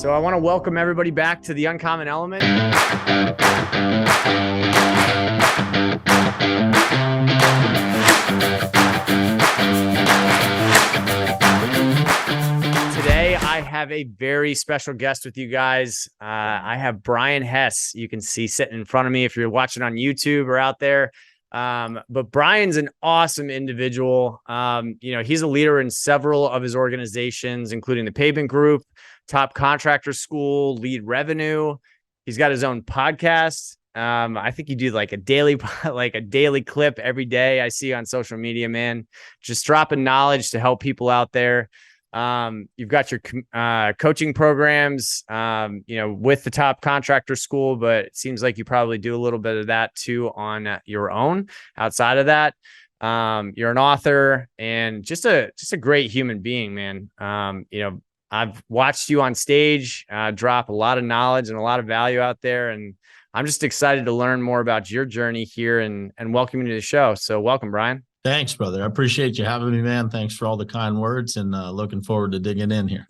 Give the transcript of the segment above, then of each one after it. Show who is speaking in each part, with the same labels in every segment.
Speaker 1: So I want to welcome everybody back to the Uncommon Element. Today, I have a very special guest with you guys. I have Brian Hess. You can see sitting in front of me if you're watching on YouTube or out there. But Brian's an awesome individual. He's a leader in several of his organizations, including the Pavement Group, Top Contractor School, Lead Revenue. He's got his own podcast. I think you do like a daily clip every day. I see on social media, man, just dropping knowledge to help people out there. You've got your coaching programs, with the Top Contractor School, but it seems like you probably do a little bit of that too on your own. Outside of that, you're an author and just a great human being, man. I've watched you on stage, drop a lot of knowledge and a lot of value out there, and I'm just excited to learn more about your journey here and welcome you to the show. So welcome, Brian.
Speaker 2: Thanks, brother. I appreciate you having me, man. Thanks for all the kind words and looking forward to digging in here.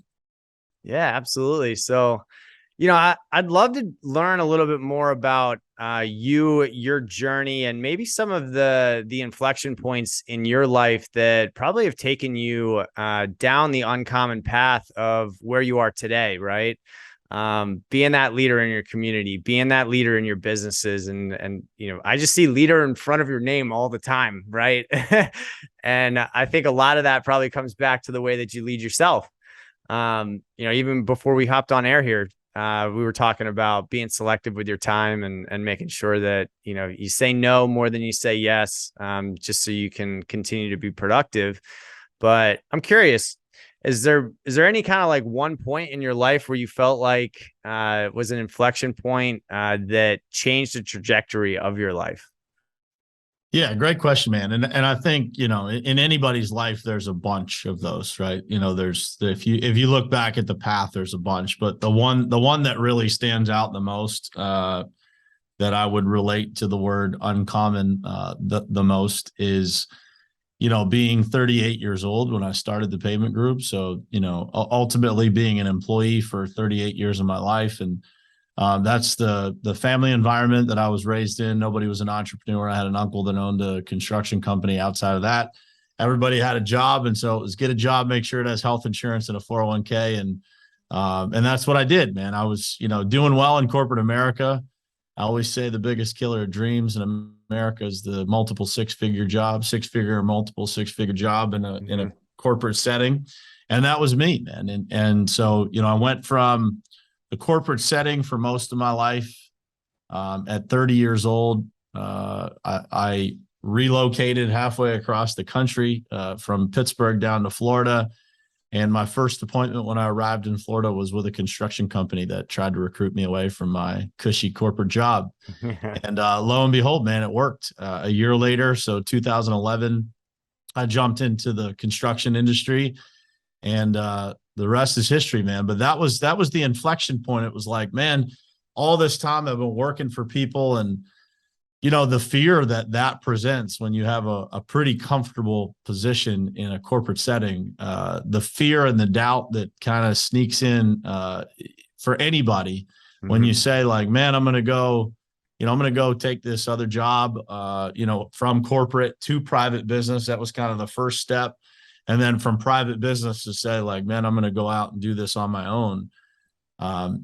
Speaker 1: Yeah, absolutely. So, I'd love to learn a little bit more about your journey, and maybe some of the inflection points in your life that probably have taken you down the uncommon path of where you are today, right? Being that leader in your community, being that leader in your businesses. And I just see leader in front of your name all the time. Right. And I think a lot of that probably comes back to the way that you lead yourself. Even before we hopped on air here, we were talking about being selective with your time and making sure that, you say no more than you say yes, just so you can continue to be productive. But I'm curious, is there any kind of like one point in your life where you felt like was an inflection point that changed the trajectory of your life?
Speaker 2: Yeah, great question, man. And I think, in anybody's life, there's a bunch of those, right? There's, if you look back at the path, there's a bunch, but the one that really stands out the most, that I would relate to the word uncommon the most is, being 38 years old when I started the Pavement Group. So, ultimately being an employee for 38 years of my life. And that's the family environment that I was raised in. Nobody was an entrepreneur. I had an uncle that owned a construction company. Outside of that, everybody had a job. And so it was get a job, make sure it has health insurance and a 401k. And that's what I did, man. I was, doing well in corporate America. I always say the biggest killer of dreams in America is the multiple six-figure job, multiple six-figure job in a corporate setting. And that was me, man. And so, I went from the corporate setting for most of my life. At 30 years old, I relocated halfway across the country, from Pittsburgh down to Florida. And my first appointment when I arrived in Florida was with a construction company that tried to recruit me away from my cushy corporate job. And lo and behold, man, it worked. A year later, so 2011, I jumped into the construction industry, and the rest is history, man. But that was the inflection point. It was like, man, all this time I've been working for people, and the fear that presents when you have a pretty comfortable position in a corporate setting, the fear and the doubt that kind of sneaks in for anybody when you say like, man, I'm going to go take this other job, from corporate to private business. That was kind of the first step. And then from private business to say like, man, I'm going to go out and do this on my own.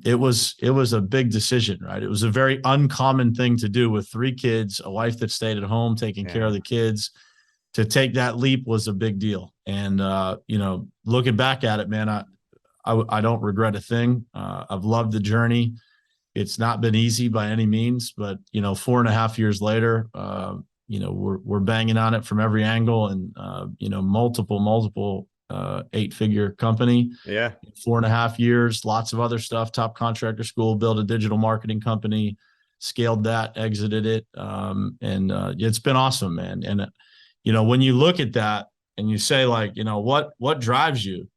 Speaker 2: It was a big decision, right? It was a very uncommon thing to do with 3 kids, a wife that stayed at home taking care of the kids. To take that leap was a big deal. And, looking back at it, man, I don't regret a thing. I've loved the journey. It's not been easy by any means, but, 4.5 years later, we're banging on it from every angle, and, multiple 8-figure company.
Speaker 1: Yeah.
Speaker 2: 4.5 years, lots of other stuff. Top Contractor School, built a digital marketing company, scaled that, exited it. It's been awesome, man. And, when you look at that and you say like, what drives you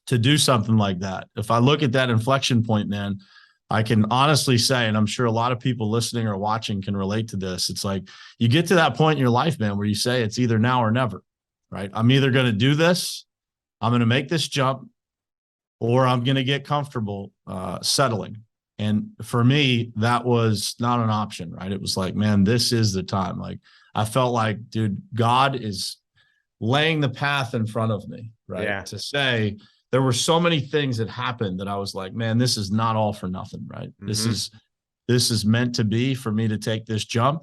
Speaker 2: to do something like that? If I look at that inflection point, man, I can honestly say, and I'm sure a lot of people listening or watching can relate to this. It's like you get to that point in your life, man, where you say it's either now or never, right? I'm either going to do this, I'm going to make this jump, or I'm going to get comfortable settling. And for me, that was not an option, right? It was like, man, this is the time. Like, I felt like, dude, God is laying the path in front of me, right?
Speaker 1: Yeah.
Speaker 2: To say, there were so many things that happened that I was like, man, this is not all for nothing, right?
Speaker 1: Mm-hmm.
Speaker 2: This is meant to be for me to take this jump.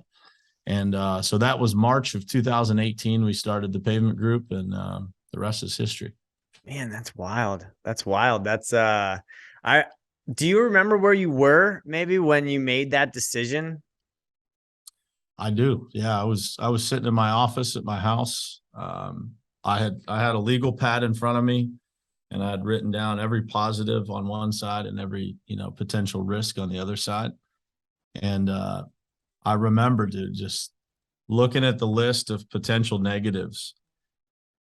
Speaker 2: And so that was March of 2018. We started the Pavement Group, and the rest is history.
Speaker 1: Man, that's wild. That's wild. I do you remember where you were maybe when you made that decision?
Speaker 2: I do. Yeah, I was sitting in my office at my house. I had a legal pad in front of me, and I had written down every positive on one side and every, potential risk on the other side. And I remember, dude, just looking at the list of potential negatives.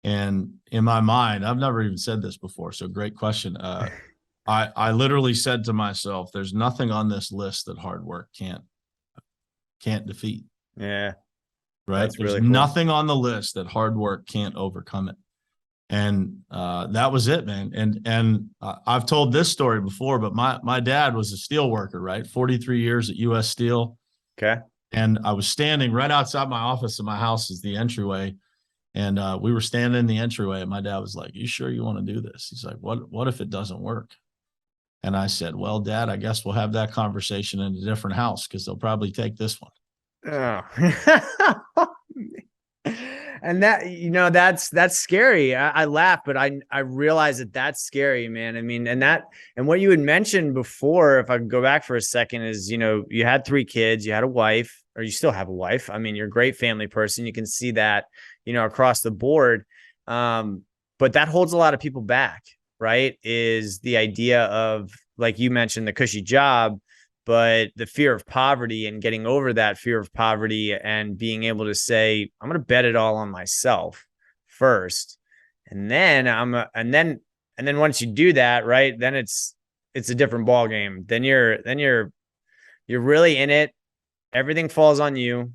Speaker 2: And in my mind, I've never even said this before, so great question. I literally said to myself, there's nothing on this list that hard work can't defeat.
Speaker 1: Yeah,
Speaker 2: Right.
Speaker 1: that's
Speaker 2: There's
Speaker 1: really cool.
Speaker 2: nothing on the list that hard work can't overcome it. And that was it, man. And I've told this story before, but my dad was a steel worker, right? 43 years at US Steel.
Speaker 1: Okay.
Speaker 2: And I was standing right outside my office, and my house is the entryway. And we were standing in the entryway, and my dad was like, "You sure you want to do this?" He's like, what if it doesn't work? And I said, "Well, Dad, I guess we'll have that conversation in a different house, because they'll probably take this one."
Speaker 1: Oh. And that's scary. I laugh, but I realize that that's scary, man. I mean, and what you had mentioned before, if I could go back for a second, is, you had 3 kids, you had a wife, or you still have a wife. I mean, you're a great family person. You can see that, across the board. But that holds a lot of people back, right? Is the idea of, like you mentioned, the cushy job, but the fear of poverty, and getting over that fear of poverty and being able to say, I'm going to bet it all on myself first. And then and then once you do that, right, then it's a different ball game. Then you're really in it. Everything falls on you.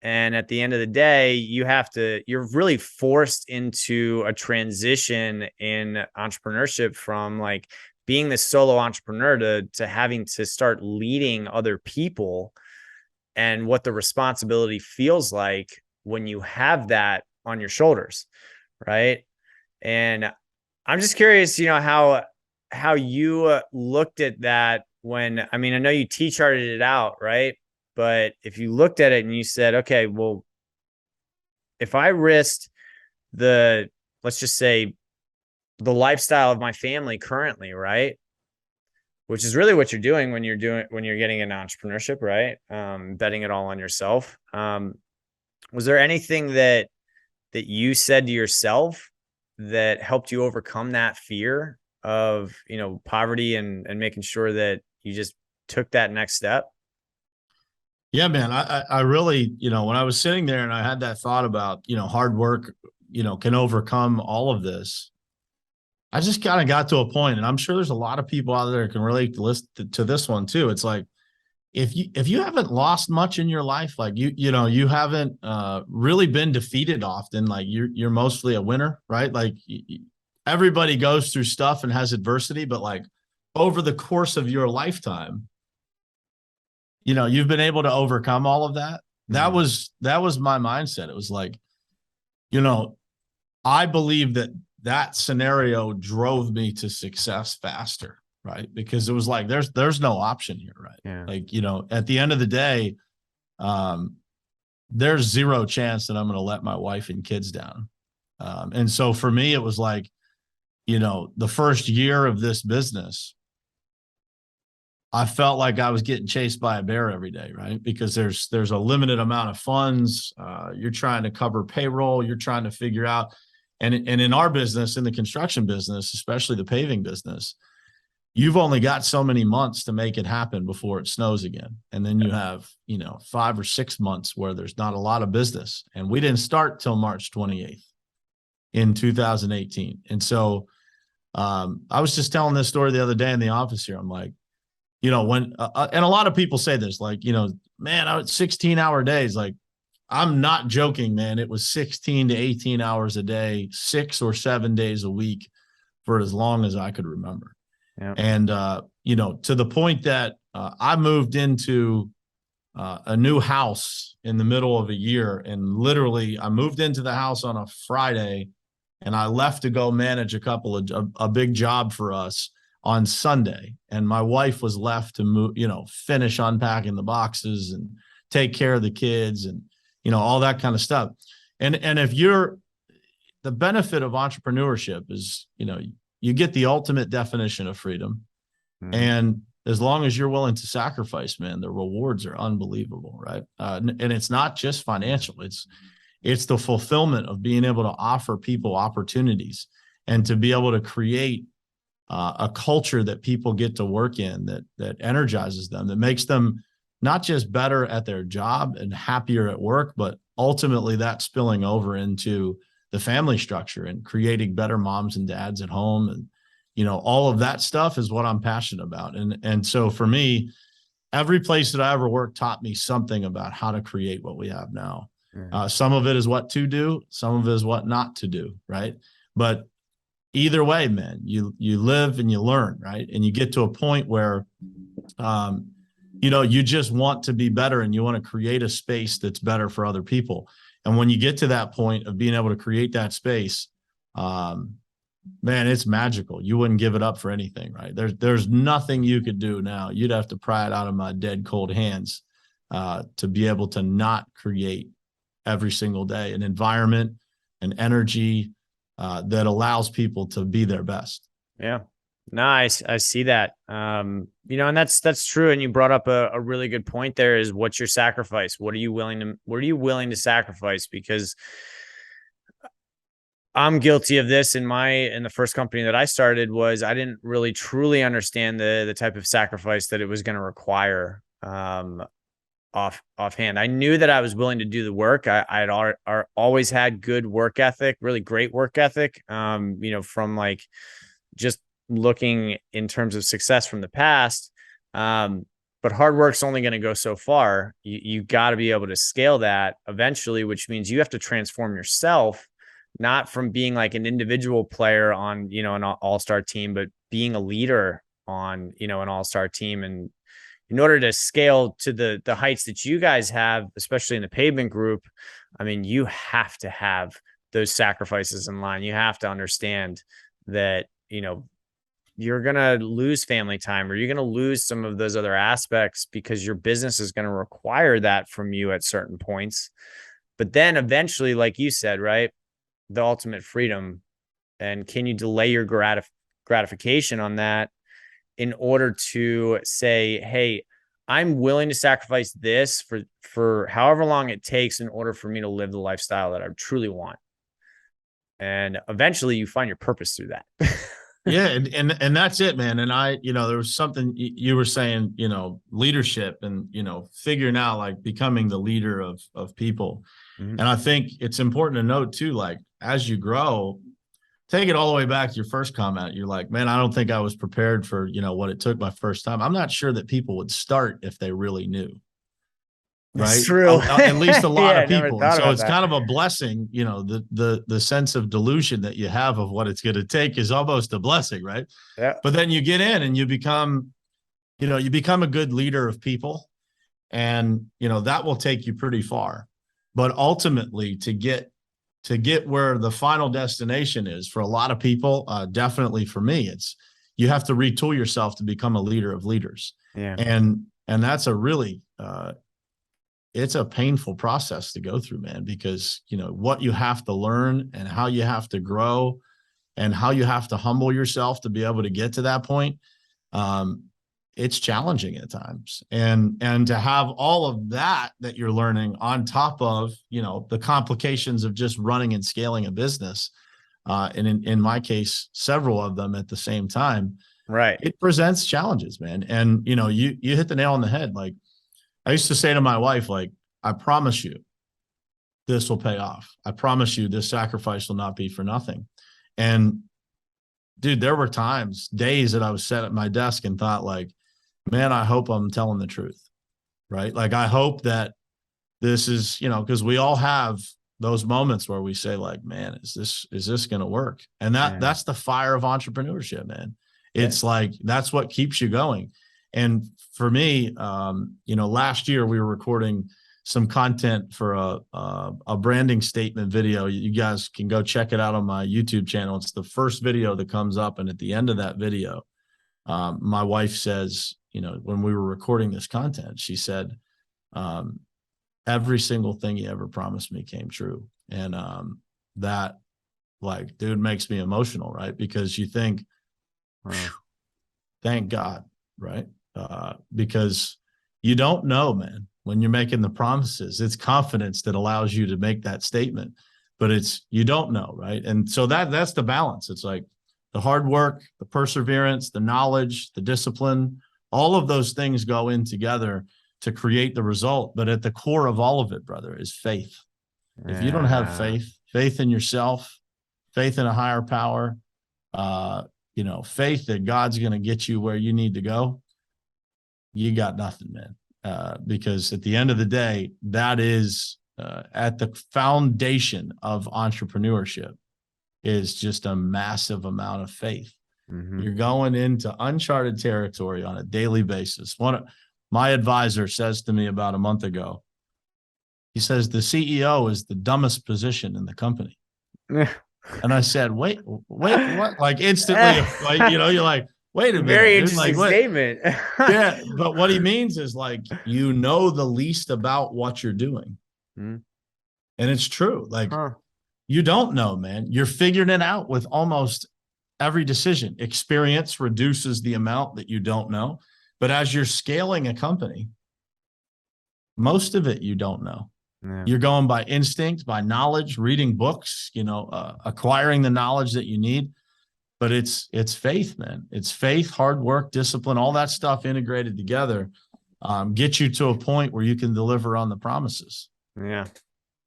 Speaker 1: And at the end of the day, you're really forced into a transition in entrepreneurship from, like, being the solo entrepreneur to having to start leading other people, and what the responsibility feels like when you have that on your shoulders. Right. And I'm just curious, how you looked at that when, I mean, I know you T-charted it out, right? But if you looked at it and you said, okay, well, if I risked let's just say, the lifestyle of my family currently, right? Which is really what you're doing when you're getting into entrepreneurship, right? Betting it all on yourself. Was there anything that you said to yourself that helped you overcome that fear of, poverty, and making sure that you just took that next step?
Speaker 2: Yeah, man. I really, when I was sitting there and I had that thought about, hard work, can overcome all of this. I just kind of got to a point, and I'm sure there's a lot of people out there that can relate to this one too. It's like, if you haven't lost much in your life, like you haven't really been defeated often, like you're mostly a winner, right? Like everybody goes through stuff and has adversity, but like over the course of your lifetime, you've been able to overcome all of that. That was my mindset. It was like, I believe that scenario drove me to success faster, right? Because it was like, there's no option here, right?
Speaker 1: Yeah.
Speaker 2: Like, at the end of the day, there's zero chance that I'm going to let my wife and kids down. And so for me, it was like, the first year of this business, I felt like I was getting chased by a bear every day, right? Because there's a limited amount of funds. You're trying to cover payroll. You're trying to figure out, and in our business, in the construction business, especially the paving business, you've only got so many months to make it happen before it snows again. And then you have, 5 or 6 months where there's not a lot of business. And we didn't start till March 28th in 2018. And so I was just telling this story the other day in the office here. I'm like, when, and a lot of people say this, like, man, I was 16-hour days. Like, I'm not joking, man. It was 16 to 18 hours a day, 6 or 7 days a week for as long as I could remember.
Speaker 1: Yeah.
Speaker 2: And, to the point that I moved into a new house in the middle of a year. And literally, I moved into the house on a Friday and I left to go manage a big job for us on Sunday. And my wife was left to move, finish unpacking the boxes and take care of the kids and, all that kind of stuff. And if the benefit of entrepreneurship is, you get the ultimate definition of freedom.
Speaker 1: Mm-hmm.
Speaker 2: And as long as you're willing to sacrifice, man, the rewards are unbelievable, right? And it's not just financial. It's the fulfillment of being able to offer people opportunities and to be able to create a culture that people get to work in that energizes them, that makes them not just better at their job and happier at work, but ultimately that spilling over into the family structure and creating better moms and dads at home. And, all of that stuff is what I'm passionate about. And so for me, every place that I ever worked taught me something about how to create what we have now. Some of it is what to do. Some of it is what not to do. Right. But either way, man, you live and you learn, right? And you get to a point where, you just want to be better and you want to create a space that's better for other people. And when you get to that point of being able to create that space, man, it's magical. You wouldn't give it up for anything, right? There's nothing you could do now. You'd have to pry it out of my dead cold hands to be able to not create every single day an environment, an energy that allows people to be their best.
Speaker 1: Yeah. Nice. I see that. And that's true. And you brought up a really good point there is what's your sacrifice? What are you willing to sacrifice? Because I'm guilty of this in the first company that I started was I didn't really truly understand the type of sacrifice that it was going to require offhand. I knew that I was willing to do the work. I'd always had good work ethic, really great work ethic, from like just looking in terms of success from the past. But hard work's only going to go so far. You got to be able to scale that eventually, which means you have to transform yourself, not from being like an individual player on, an all-star team, but being a leader on, an all-star team. And in order to scale to the heights that you guys have, especially in the pavement group, I mean, you have to have those sacrifices in line. You have to understand that, you're going to lose family time or you're going to lose some of those other aspects because your business is going to require that from you at certain points. But then eventually, like you said, right, the ultimate freedom. And can you delay your gratification on that in order to say, hey, I'm willing to sacrifice this for however long it takes in order for me to live the lifestyle that I truly want. And eventually you find your purpose through that.
Speaker 2: Yeah. And that's it, man. And there was something you were saying, leadership and, figuring out like becoming the leader of people. Mm-hmm. And I think it's important to note too, like as you grow, take it all the way back to your first comment. You're like, man, I don't think I was prepared for, what it took my first time. I'm not sure that people would start if they really knew. Right.
Speaker 1: That's true.
Speaker 2: At least a lot of people. So it's
Speaker 1: that.
Speaker 2: Kind of a blessing, the sense of delusion that you have of what it's going to take is almost a blessing. Right.
Speaker 1: Yeah.
Speaker 2: But then you get in and you become a good leader of people and, that will take you pretty far. But ultimately to get where the final destination is for a lot of people, definitely for me, it's you have to retool yourself to become a leader of leaders.
Speaker 1: Yeah.
Speaker 2: And that's a really, it's a painful process to go through, man, because, what you have to learn and how you have to grow and how you have to humble yourself to be able to get to that point. It's challenging at times. And to have all of that you're learning on top of, the complications of just running and scaling a business. And in my case, several of them at the same time,
Speaker 1: right.
Speaker 2: It presents challenges, man. And, you hit the nail on the head. Like I used to say to my wife, like, I promise you this will pay off. I promise you this sacrifice will not be for nothing. And dude, there were days that I was sat at my desk and thought like, man, I hope I'm telling the truth. Right. Like, I hope that this is, because we all have those moments where we say like, man, is this going to work? And that's the fire of entrepreneurship, man. It's like, that's what keeps you going. And for me, last year we were recording some content for a branding statement video. You guys can go check it out on my YouTube channel. It's the first video that comes up. And at the end of that video, my wife says, when we were recording this content, she said, every single thing you ever promised me came true. And that, like, dude, makes me emotional, right? Because you think, thank God, right? Because you don't know, man, when you're making the promises. It's confidence that allows you to make that statement, but you don't know, right? And so that's the balance. It's like the hard work, the perseverance, the knowledge, the discipline, all of those things go in together to create the result. But at the core of all of it, brother, is faith. If you don't have faith in yourself, faith in a higher power, faith that God's going to get you where you need to go, you got nothing, man. Because at the end of the day, that is at the foundation of entrepreneurship, is just a massive amount of faith. Mm-hmm. You're going into uncharted territory on a daily basis. My advisor says to me about a month ago, he says, the CEO is the dumbest position in the company. And I said, wait, what? Like, instantly, like, you're like, wait a minute.
Speaker 1: Very interesting statement.
Speaker 2: Yeah. But what he means is, like, the least about what you're doing. Mm-hmm. And it's true. Like, you don't know, man. You're figuring it out with almost every decision. Experience reduces the amount that you don't know. But as you're scaling a company, most of it you don't know. Yeah. You're going by instinct, by knowledge, reading books, acquiring the knowledge that you need. But it's faith, man. It's faith, hard work, discipline, all that stuff integrated together, get you to a point where you can deliver on the promises.
Speaker 1: Yeah.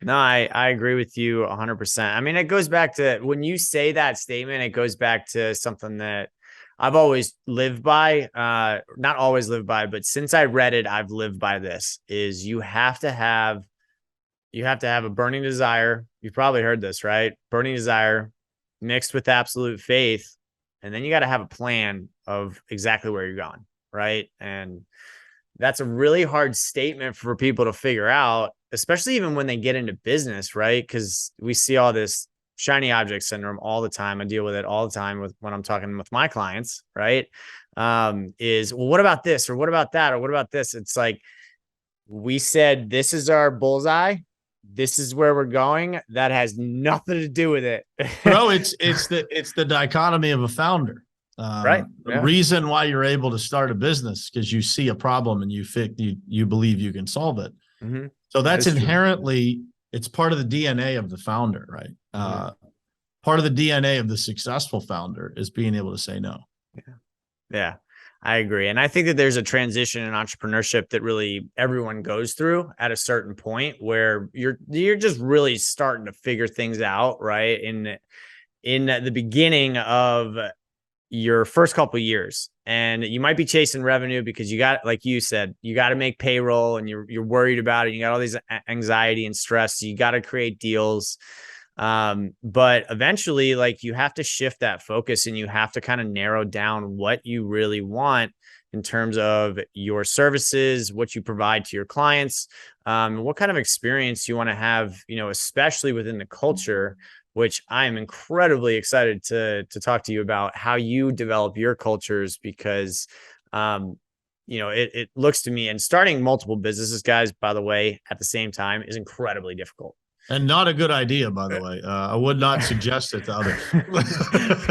Speaker 1: No, I agree with you 100%. I mean, it goes back to, when you say that statement, it goes back to something that I've always lived by, not always lived by, but since I read it, I've lived by this, is you have to have a burning desire. You've probably heard this, right? Burning desire mixed with absolute faith. And then you got to have a plan of exactly where you're going, right? And that's a really hard statement for people to figure out, especially even when they get into business, right? Because we see all this shiny object syndrome all the time. I deal with it all the time when I'm talking with my clients, right? Is, well, what about this? Or what about that? Or what about this? It's like, we said, this is our bullseye. This is where we're going. That has nothing to do with it.
Speaker 2: Bro, it's the dichotomy of a founder.
Speaker 1: Right.
Speaker 2: The reason why you're able to start a business, because you see a problem and you believe you can solve it. Mm-hmm. So that's inherently, it's part of the DNA of the founder, right? Part of the DNA of the successful founder is being able to say no.
Speaker 1: Yeah, I agree. And I think that there's a transition in entrepreneurship that really everyone goes through at a certain point, where you're just really starting to figure things out, right? In the beginning of your first couple of years, and you might be chasing revenue because you got, like you said, you got to make payroll, and you're worried about it. You got all these anxiety and stress. So you got to create deals. But eventually, like, you have to shift that focus, and you have to kind of narrow down what you really want in terms of your services, what you provide to your clients, what kind of experience you want to have, especially within the culture, which I am incredibly excited to talk to you about how you develop your cultures, because, it looks to me, and starting multiple businesses, guys, by the way, at the same time, is incredibly difficult.
Speaker 2: And not a good idea, by the way. I would not suggest it to others.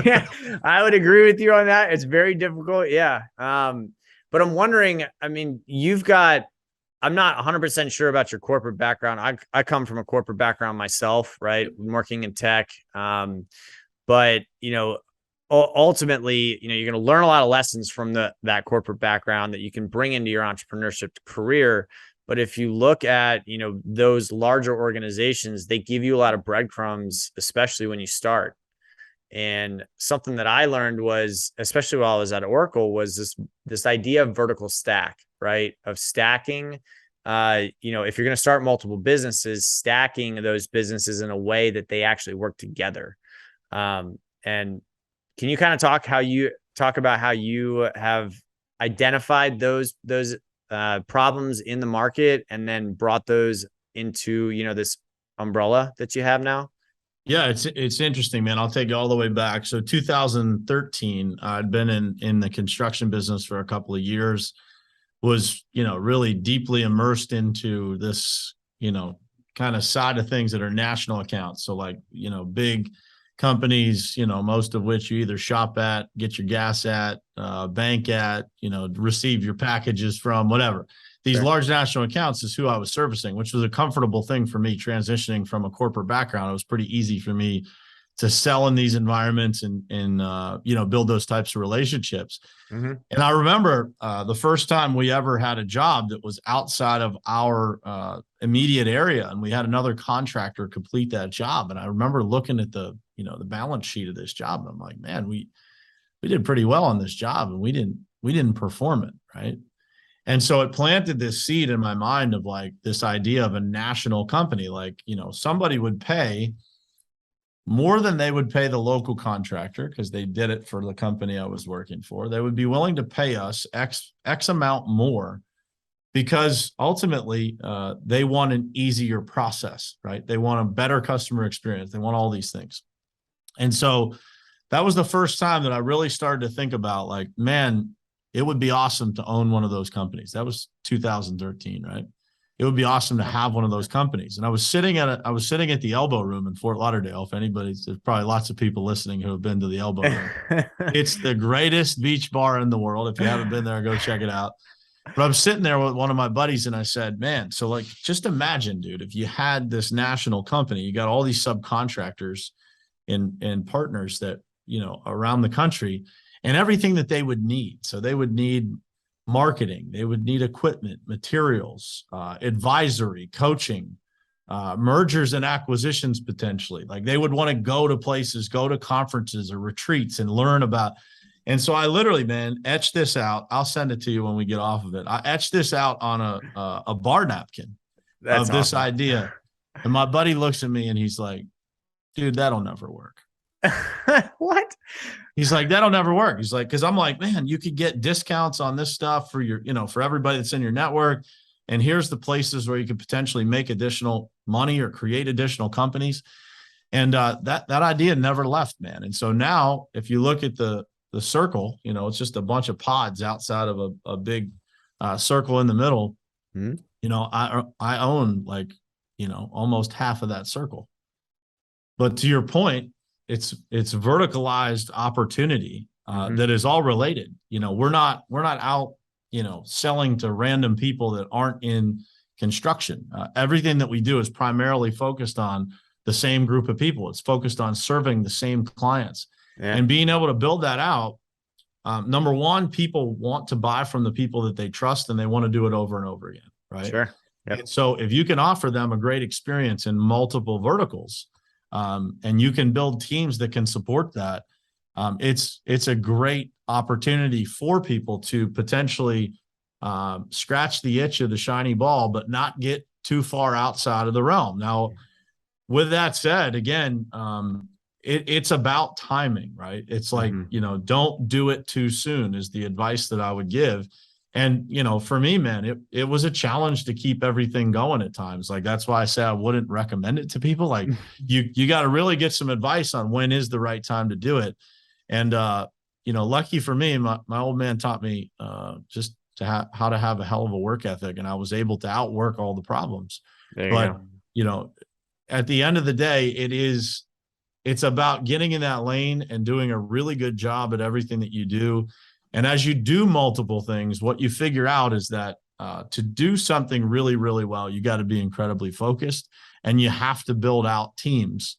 Speaker 1: Yeah, I would agree with you on that. It's very difficult. Yeah. But I'm wondering, I mean, I'm not 100% sure about your corporate background. I come from a corporate background myself, right? Working in tech. But, ultimately, you're going to learn a lot of lessons from that corporate background that you can bring into your entrepreneurship career. But if you look at, those larger organizations, they give you a lot of breadcrumbs, especially when you start. And something that I learned was, especially while I was at Oracle, was this idea of vertical stack, right? Of stacking, if you're going to start multiple businesses, stacking those businesses in a way that they actually work together. And can you kind of talk how you talk about how you have identified those problems in the market and then brought those into, this umbrella that you have now?
Speaker 2: Yeah, it's interesting, man. I'll take you all the way back. So 2013, I'd been in the construction business for a couple of years, was, really deeply immersed into this, kind of side of things that are national accounts. So like, big companies, most of which you either shop at, get your gas at, bank at, receive your packages from, whatever. These
Speaker 1: Sure.
Speaker 2: large national accounts is who I was servicing, which was a comfortable thing for me transitioning from a corporate background. It was pretty easy for me to sell in these environments and build those types of relationships.
Speaker 1: Mm-hmm.
Speaker 2: And I remember the first time we ever had a job that was outside of our immediate area, and we had another contractor complete that job. And I remember looking at the balance sheet of this job, and I'm like, man, we did pretty well on this job, and we didn't perform it, right? And so it planted this seed in my mind of like this idea of a national company, like, somebody would pay more than they would pay the local contractor because they did it for the company I was working for. They would be willing to pay us X amount more because ultimately they want an easier process, right? They want a better customer experience. They want all these things. And so that was the first time that I really started to think about like, man, it would be awesome to own one of those companies. That was 2013, right? It would be awesome to have one of those companies. And I was sitting at the Elbow Room in Fort Lauderdale. If anybody's, there's probably lots of people listening who have been to the Elbow Room. It's the greatest beach bar in the world. If you haven't been there, go check it out. But I'm sitting there with one of my buddies and I said, man, so like, just imagine, dude, if you had this national company, you got all these subcontractors and partners that, around the country, and everything that they would need. So they would need marketing, they would need equipment, materials, advisory, coaching, mergers and acquisitions potentially. Like they would want to go to places, go to conferences or retreats and learn about. And so I literally, man, etched this out. I'll send it to you when we get off of it. I etched this out on a bar napkin
Speaker 1: That's
Speaker 2: of this
Speaker 1: awesome.
Speaker 2: idea. And my buddy looks at me and he's like, dude, that'll never work.
Speaker 1: What?
Speaker 2: He's like, that'll never work. He's like, because I'm like, man, you could get discounts on this stuff for your, for everybody that's in your network. And here's the places where you could potentially make additional money or create additional companies. And that idea never left, man. And so now if you look at the circle, it's just a bunch of pods outside of a big circle in the middle.
Speaker 1: Mm-hmm.
Speaker 2: I own like, almost half of that circle. But to your point, it's verticalized opportunity that is all related. We're not out, selling to random people that aren't in construction. Everything that we do is primarily focused on the same group of people. It's focused on serving the same clients.
Speaker 1: Yeah.
Speaker 2: And being able to build that out. Number one, people want to buy from the people that they trust and they want to do it over and over again. Right.
Speaker 1: Sure. Yep.
Speaker 2: So if you can offer them a great experience in multiple verticals, and you can build teams that can support that, it's a great opportunity for people to potentially scratch the itch of the shiny ball, but not get too far outside of the realm. Now, with that said, again, it's about timing, right? It's like, don't do it too soon is the advice that I would give. And, for me, man, it was a challenge to keep everything going at times. Like, that's why I say I wouldn't recommend it to people. Like you got to really get some advice on when is the right time to do it. And, lucky for me, my old man taught me just how to have a hell of a work ethic. And I was able to outwork all the problems. But, at the end of the day, it's about getting in that lane and doing a really good job at everything that you do. And as you do multiple things, what you figure out is that to do something really, really well, you got to be incredibly focused and you have to build out teams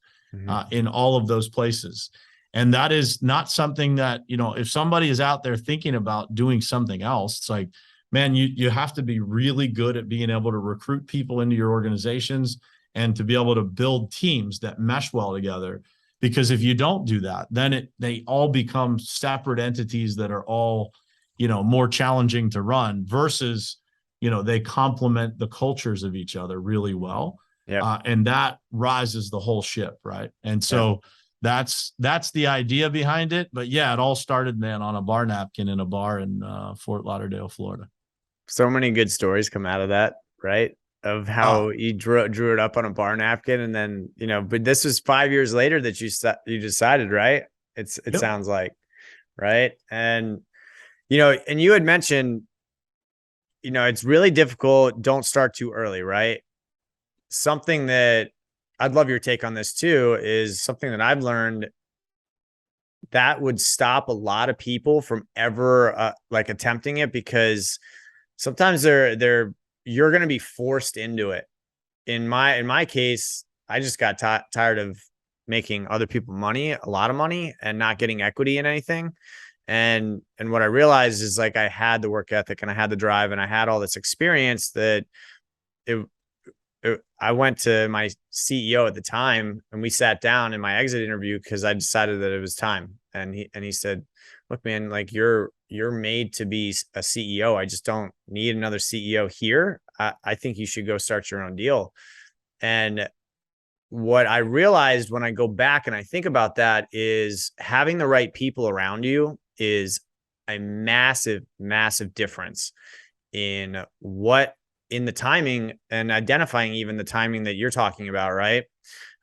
Speaker 2: in all of those places. And that is not something that, if somebody is out there thinking about doing something else, it's like, man, you have to be really good at being able to recruit people into your organizations and to be able to build teams that mesh well together. Because if you don't do that, then they all become separate entities that are all, more challenging to run versus, they complement the cultures of each other really well.
Speaker 1: Yeah.
Speaker 2: And that rises the whole ship. Right. And so that's the idea behind it. But yeah, it all started, man, on a bar napkin in a bar in Fort Lauderdale, Florida.
Speaker 1: So many good stories come out of that, right? Of how you drew it up on a bar napkin, and then, you know, but this was 5 years later that you decided, right? It
Speaker 2: Yep.
Speaker 1: sounds like, right? And, you know, and you had mentioned, you know, it's really difficult. Don't start too early, right? Something that I'd love your take on this too is something that I've learned that would stop a lot of people from ever like attempting it, because sometimes you're going to be forced into it. In my case, I just got tired of making other people money, a lot of money, and not getting equity in anything. And what I realized is, like, I had the work ethic and I had the drive and I had all this experience that it, I went to my CEO at the time and we sat down in my exit interview because I decided that it was time. And he said, "Look, man, like, you're made to be a CEO. I just don't need another CEO here. I think you should go start your own deal." And what I realized when I go back and I think about that is having the right people around you is a massive, massive difference in in the timing, and identifying even the timing that you're talking about, right?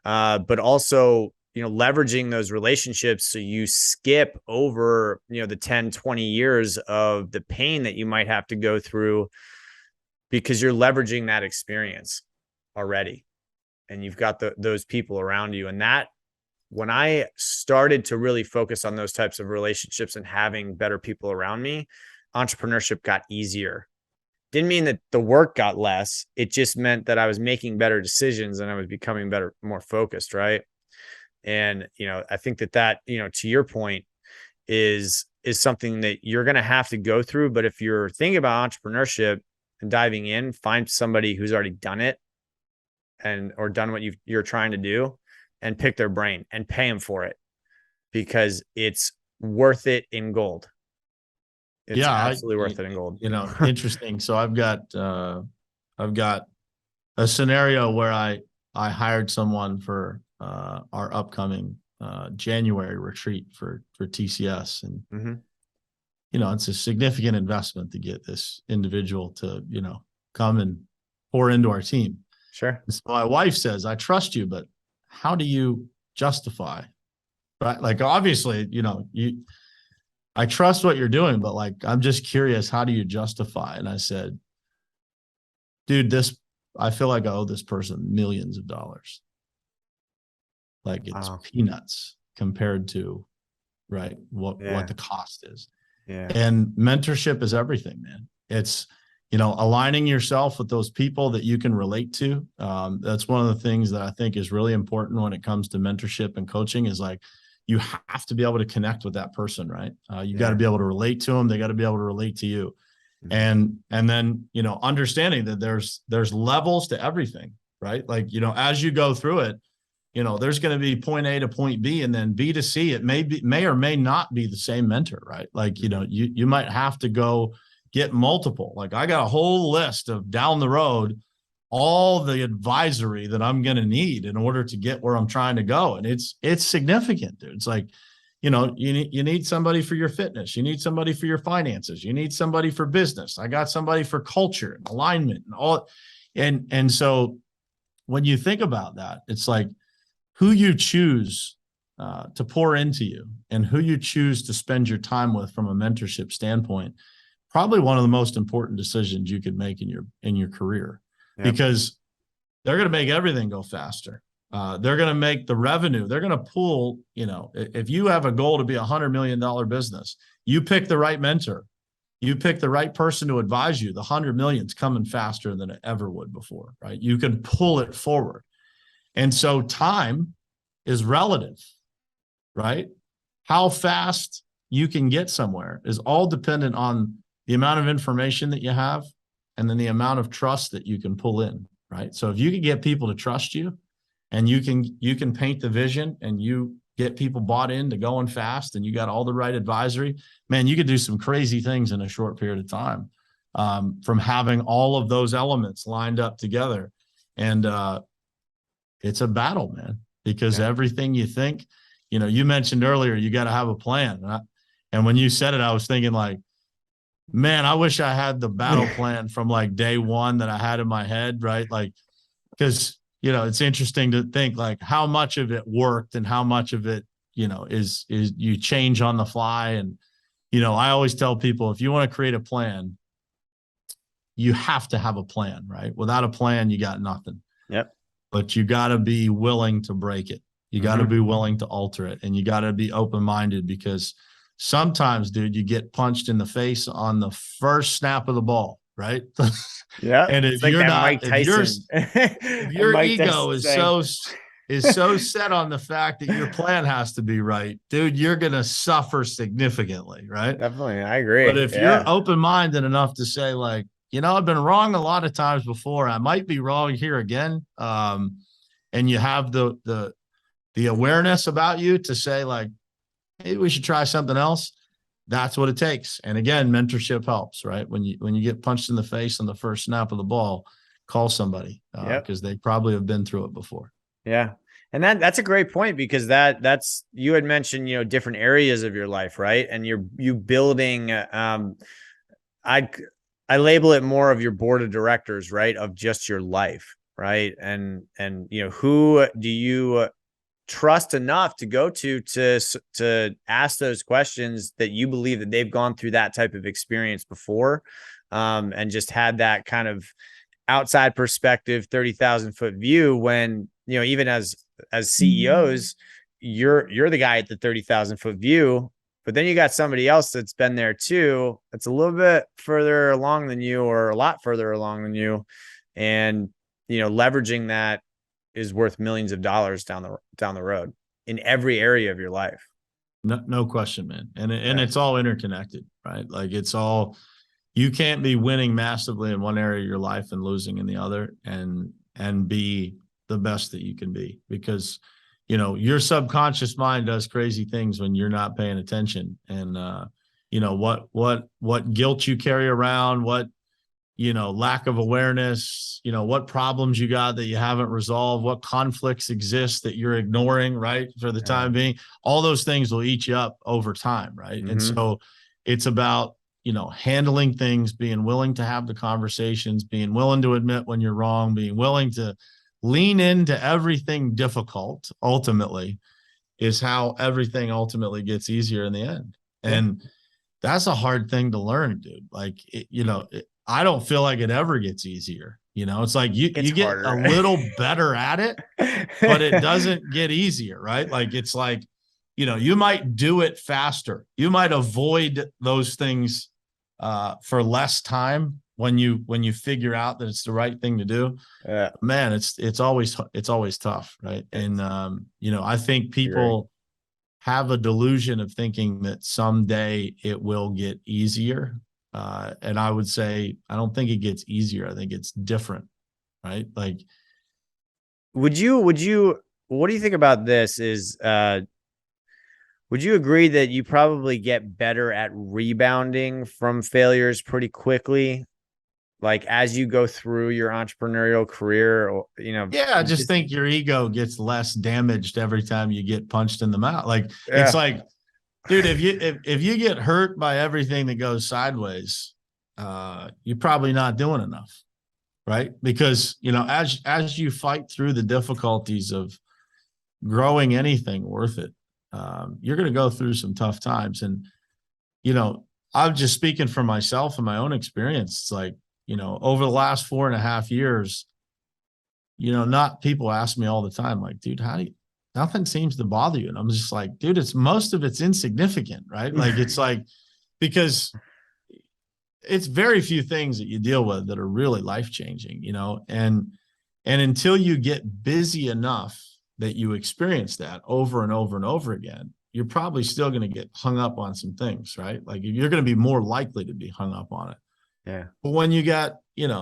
Speaker 1: But also, you know, leveraging those relationships so you skip over, you know, the 10, 20 years of the pain that you might have to go through because you're leveraging that experience already. And you've got those people around you. And that, when I started to really focus on those types of relationships and having better people around me, entrepreneurship got easier. Didn't mean that the work got less. It just meant that I was making better decisions and I was becoming better, more focused. Right. And, you know, I think that, you know, to your point, is something that you're going to have to go through. But if you're thinking about entrepreneurship and diving in, find somebody who's already done it or done what you're trying to do, and pick their brain and pay them for it, because it's worth it in gold. It's absolutely worth it in gold.
Speaker 2: You know, interesting. So I've got a scenario where I hired someone for our upcoming January retreat for TCS, and you know, it's a significant investment to get this individual to, you know, come and pour into our team.
Speaker 1: Sure.
Speaker 2: So my wife says, "I trust you, but how do you justify?" Right? Like, obviously, you know, I trust what you're doing, but, like, I'm just curious, how do you justify? And I said, "Dude, I feel like I owe this person millions of dollars. Like, it's peanuts compared to, right, what the cost is."
Speaker 1: Yeah.
Speaker 2: And mentorship is everything, man. It's, you know, aligning yourself with those people that you can relate to. That's one of the things that I think is really important when it comes to mentorship and coaching, is, like, you have to be able to connect with that person, right? You got to be able to relate to them. They got to be able to relate to you. And then, you know, understanding that there's levels to everything, right? Like, you know, as you go through it, you know, there's going to be point A to point B, and then B to C. It may or may not be the same mentor, right? Like, you know, you might have to go get multiple. Like, I got a whole list of down the road, all the advisory that I'm going to need in order to get where I'm trying to go. And it's significant, dude. It's like, you know, you need somebody for your fitness. You need somebody for your finances. You need somebody for business. I got somebody for culture and alignment and all. And so when you think about that, it's like, who you choose to pour into you and who you choose to spend your time with from a mentorship standpoint, probably one of the most important decisions you could make in your career. Yep. Because they're going to make everything go faster. They're going to make the revenue. They're going to pull, you know, if you have a goal to be $100 million business, you pick the right mentor, you pick the right person to advise you, the 100 million's coming faster than it ever would before, right? You can pull it forward. And so time is relative, right? How fast you can get somewhere is all dependent on the amount of information that you have, and then the amount of trust that you can pull in, right? So if you can get people to trust you, and you can paint the vision, and you get people bought into going fast, and you got all the right advisory, man, you could do some crazy things in a short period of time, from having all of those elements lined up together. And it's a battle, man, because everything you think, you mentioned earlier, you got to have a plan. And when you said it, I was thinking like, man, I wish I had the battle plan from like day one that I had in my head, right? Like, because, it's interesting to think like how much of it worked and how much of it, is you change on the fly. And, I always tell people, if you want to create a plan, you have to have a plan, right? Without a plan, you got nothing.
Speaker 1: Yep.
Speaker 2: But you got to be willing to break it. You got to be willing to alter it, and you got to be open-minded, because sometimes, dude, you get punched in the face on the first snap of the ball, right?
Speaker 1: Yeah.
Speaker 2: And
Speaker 1: It's like that Mike Tyson.
Speaker 2: if your
Speaker 1: Mike
Speaker 2: ego
Speaker 1: Tyson
Speaker 2: is so set on the fact that your plan has to be right, dude, you're going to suffer significantly, right?
Speaker 1: Definitely. I agree.
Speaker 2: But if you're open-minded enough to say like, I've been wrong a lot of times before, I might be wrong here again. And you have the awareness about you to say like, maybe we should try something else. That's what it takes. And again, mentorship helps, right? When you get punched in the face on the first snap of the ball, call somebody, because they probably have been through it before.
Speaker 1: Yeah. And that's a great point, because that's, you had mentioned, different areas of your life, right? And you building, I label it more of your board of directors, right? Of just your life, right? And who do you trust enough to go to ask those questions that you believe that they've gone through that type of experience before, and just had that kind of outside perspective, 30,000 foot view, when, even as CEOs, you're the guy at the 30,000 foot view, but then you got somebody else that's been there too, that's a little bit further along than you, or a lot further along than you. And, leveraging that is worth millions of dollars down the road in every area of your life.
Speaker 2: No question, man. And it's all interconnected, right? Like you can't be winning massively in one area of your life and losing in the other, and be the best that you can be, because, your subconscious mind does crazy things when you're not paying attention. And, what guilt you carry around, what, lack of awareness, what problems you got that you haven't resolved, what conflicts exist that you're ignoring, right? For the time being, all those things will eat you up over time. Right. And so it's about, handling things, being willing to have the conversations, being willing to admit when you're wrong, being willing to lean into everything difficult, ultimately, is how everything ultimately gets easier in the end. And that's a hard thing to learn, dude. Like, I don't feel like it ever gets easier. It's like you get harder. A little better at it, but it doesn't get easier, right? Like, it's like, you might do it faster. You might avoid those things for less time when you figure out that it's the right thing to do. Yeah, man, it's always tough, right? And I think people have a delusion of thinking that someday it will get easier. And I would say, I don't think it gets easier. I think it's different, right? Like,
Speaker 1: what do you think about this is, would you agree that you probably get better at rebounding from failures pretty quickly? Like, as you go through your entrepreneurial career, or,
Speaker 2: yeah, I just think your ego gets less damaged every time you get punched in the mouth. Like, it's like, dude, if you get hurt by everything that goes sideways, you're probably not doing enough, right? Because, as you fight through the difficulties of growing anything worth it, you're going to go through some tough times. And, I'm just speaking for myself and my own experience. It's like, over the last 4.5 years, not people ask me all the time, like, dude, nothing seems to bother you. And I'm just like, dude, most of it's insignificant, right? Like, it's like, because it's very few things that you deal with that are really life-changing, and until you get busy enough that you experience that over and over and over again, you're probably still going to get hung up on some things, right? Like, you're going to be more likely to be hung up on it. Yeah. But when you got,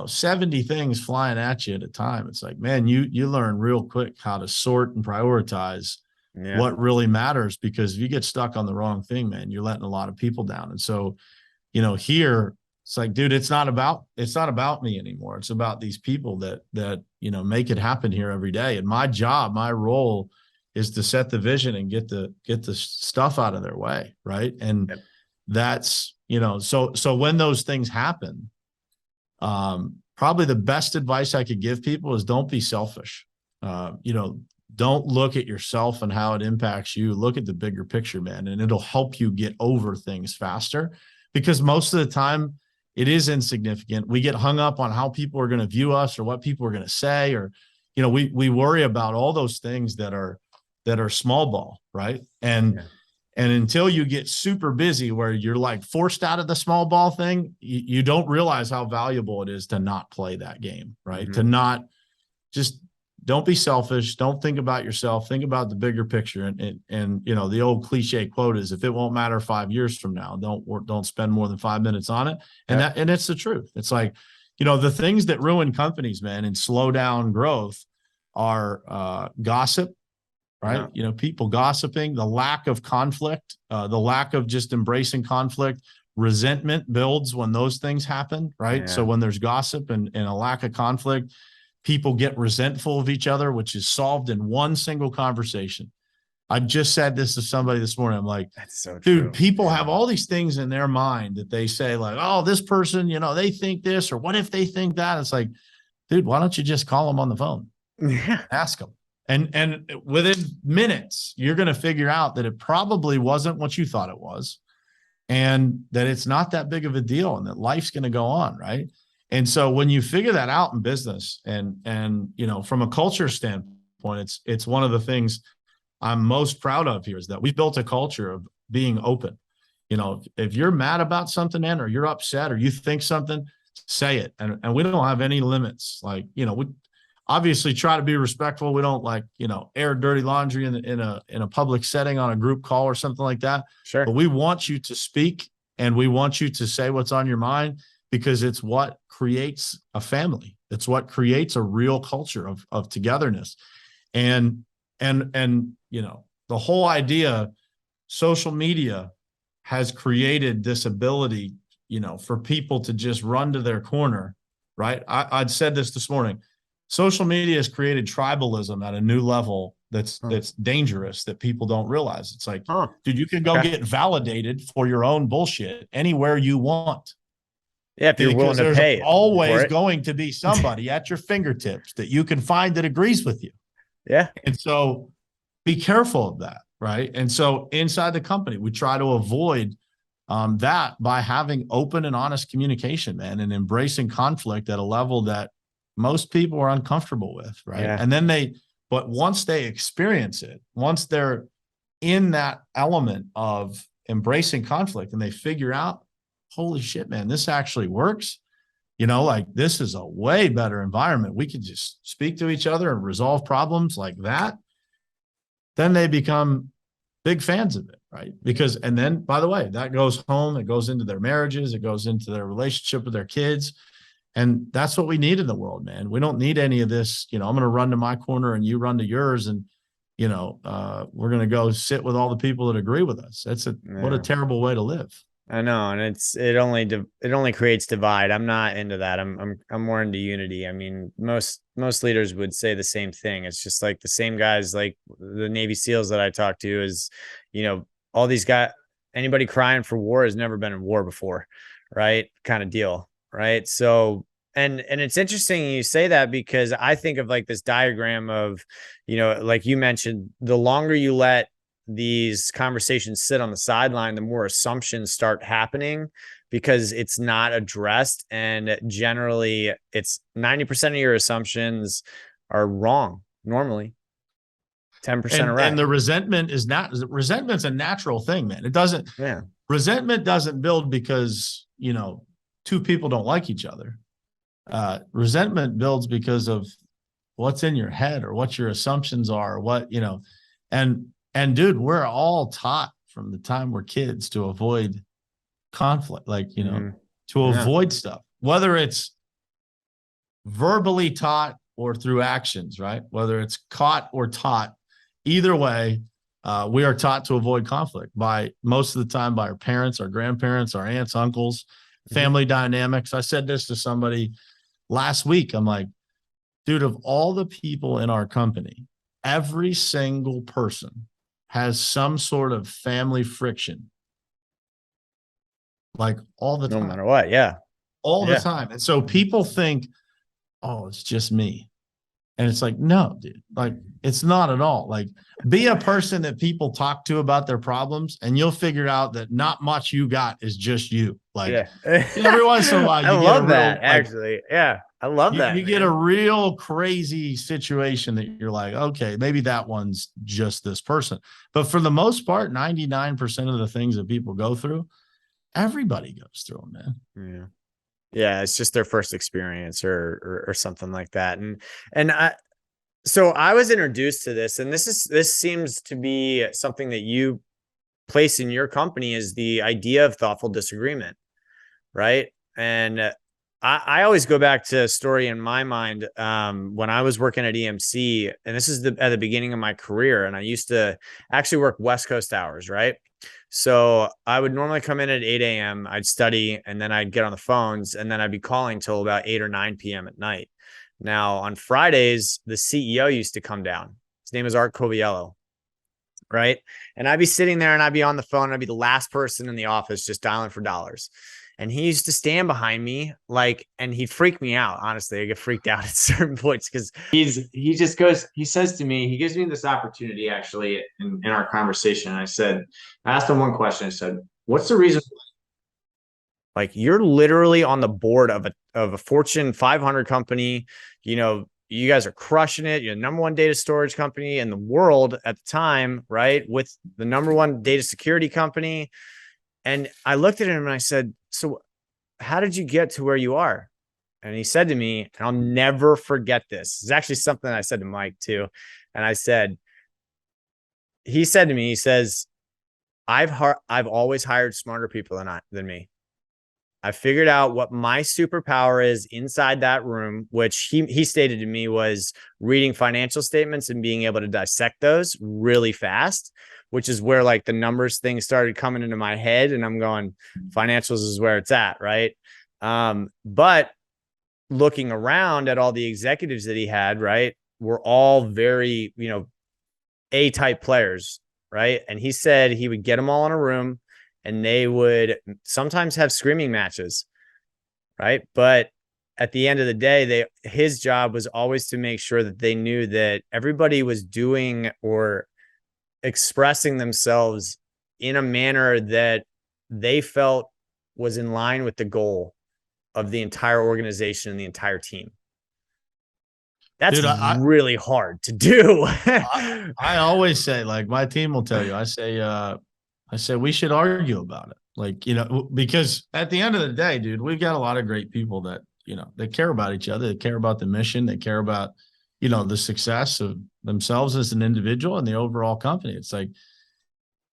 Speaker 2: 70 things flying at you at a time, it's like, man, you learn real quick how to sort and prioritize what really matters, because if you get stuck on the wrong thing, man, you're letting a lot of people down. And so, here it's like, dude, it's not about me anymore. It's about these people that make it happen here every day. And my job, my role is to set the vision and get the stuff out of their way. Right. And that's, so when those things happen, probably the best advice I could give people is don't be selfish. Don't look at yourself and how it impacts you. Look at the bigger picture, man, and it'll help you get over things faster, because most of the time it is insignificant. We get hung up on how people are going to view us or what people are going to say, or, we worry about all those things that are small ball, right? And until you get super busy where you're like forced out of the small ball thing, you don't realize how valuable it is to not play that game, right?
Speaker 1: Mm-hmm.
Speaker 2: To not just, don't be selfish. Don't think about yourself. Think about the bigger picture. And the old cliche quote is, if it won't matter 5 years from now, don't spend more than 5 minutes on it. And it's the truth. It's like, the things that ruin companies, man, and slow down growth are gossip, right?
Speaker 1: Yeah.
Speaker 2: People gossiping, the lack of conflict, the lack of just embracing conflict. Resentment builds when those things happen, right?
Speaker 1: Yeah.
Speaker 2: So when there's gossip and a lack of conflict, people get resentful of each other, which is solved in one single conversation. I just said this to somebody this morning. I'm like,
Speaker 1: that's so
Speaker 2: dude,
Speaker 1: true.
Speaker 2: people have all these things in their mind that they say like, oh, this person, they think this, or what if they think that? It's like, dude, why don't you just call them on the phone?
Speaker 1: Yeah.
Speaker 2: Ask them. And within minutes, you're going to figure out that it probably wasn't what you thought it was, and that it's not that big of a deal, and that life's going to go on, right? And so when you figure that out in business and from a culture standpoint, it's one of the things I'm most proud of here is that we've built a culture of being open. If you're mad about something, man, or you're upset or you think something, say it. And we don't have any limits. Like, we obviously try to be respectful. We don't air dirty laundry in a public setting on a group call or something like that.
Speaker 1: Sure.
Speaker 2: But we want you to speak, and we want you to say what's on your mind, because it's what creates a family. It's what creates a real culture of togetherness. And the whole idea, social media has created this ability, for people to just run to their corner, right? I'd said this morning. Social media has created tribalism at a new level that's dangerous, that people don't realize. It's like, dude, you can go get validated for your own bullshit anywhere you want.
Speaker 1: Yeah, if you're willing to pay.
Speaker 2: There's always going to be somebody at your fingertips that you can find that agrees with you.
Speaker 1: Yeah.
Speaker 2: And so be careful of that, right? And so inside the company, we try to avoid that by having open and honest communication, man, and embracing conflict at a level that most people are uncomfortable with, right?
Speaker 1: Yeah.
Speaker 2: And then but once they experience it, once they're in that element of embracing conflict and they figure out, holy shit, man, this actually works. This is a way better environment. We can just speak to each other and resolve problems like that. Then they become big fans of it, right? And then, by the way, that goes home, it goes into their marriages, it goes into their relationship with their kids. And that's what we need in the world, man. We don't need any of this, I'm going to run to my corner and you run to yours. And, we're going to go sit with all the people that agree with us. What a terrible way to live.
Speaker 1: I know. And it only creates divide. I'm not into that. I'm more into unity. I mean, most leaders would say the same thing. It's just like the same guys, like the Navy SEALs that I talk to is, all these guys, anybody crying for war has never been in war before. Right. Kind of deal. Right. So, and it's interesting you say that, because I think of like this diagram of, like you mentioned, the longer you let these conversations sit on the sideline, the more assumptions start happening, because it's not addressed. And generally it's 90% of your assumptions are wrong. Normally 10% are right.
Speaker 2: And the resentment's a natural thing, man. Resentment doesn't build because, two people don't like each other. Resentment builds because of what's in your head or what your assumptions are, and dude, we're all taught from the time we're kids to avoid conflict, to avoid stuff, whether it's verbally taught or through actions, right? Whether it's caught or taught, either way, we are taught to avoid conflict most of the time by our parents, our grandparents, our aunts, uncles, family dynamics. I said this to somebody last week. I'm like, dude, of all the people in our company, every single person has some sort of family friction, like all the
Speaker 1: No
Speaker 2: time,
Speaker 1: matter what. Yeah.
Speaker 2: all the
Speaker 1: Yeah.
Speaker 2: time. And so people think, oh, it's just me. And it's like, no, dude, like it's not at all. Like, be a person that people talk to about their problems, and you'll figure out that not much you got is just you. Like,
Speaker 1: Yeah.
Speaker 2: every once in a while,
Speaker 1: I
Speaker 2: you get a
Speaker 1: love that,
Speaker 2: real, like,
Speaker 1: actually. Yeah. I love that,
Speaker 2: you get a
Speaker 1: man.
Speaker 2: real crazy situation that you're like, okay, maybe that one's just this person. But for the most part, 99% of the things that people go through, everybody goes through them, man.
Speaker 1: Yeah. Yeah. It's just their first experience or something like that. And so I was introduced to this, and this seems to be something that you place in your company, is the idea of thoughtful disagreement, right? And I always go back to a story in my mind, when I was working at EMC, and this is at the beginning of my career, and I used to actually work West Coast hours, right? So I would normally come in at 8 a.m., I'd study, and then I'd get on the phones, and then I'd be calling till about 8 or 9 p.m. at night. Now, on Fridays, the CEO used to come down. His name is Art Coviello, right? And I'd be sitting there and I'd be on the phone. And I'd be the last person in the office just dialing for dollars. And he used to stand behind me, like, and he'd freak me out. Honestly, I get freaked out at certain points because he just goes, he says to me, he gives me this opportunity actually in our conversation. I asked him one question. I said, what's the reason? Like, you're literally on the board of a Fortune 500 company. You know, you guys are crushing it. You're the number one data storage company in the world at the time, right? With the number one data security company. And I looked at him and I said, so how did you get to where you are? And he said to me, and I'll never forget this. It's actually something I said to Mike too. And he said to me, he says, I've always hired smarter people than me. I figured out what my superpower is inside that room, which he stated to me was reading financial statements and being able to dissect those really fast, which is where like the numbers thing started coming into my head. And I'm going, financials is where it's at, right? But looking around at all the executives that he had, right, were all very, A-type players, right? And he said he would get them all in a room and they would sometimes have screaming matches, right? But at the end of the day, his job was always to make sure that they knew that everybody was doing or expressing themselves in a manner that they felt was in line with the goal of the entire organization and the entry team. That's Dude, really hard to do.
Speaker 2: I always say, like, my team will tell you, I say we should argue about it. Like, because at the end of the day, dude, we've got a lot of great people that, they care about each other. They care about the mission. They care about, the success of themselves as an individual and the overall company. It's like,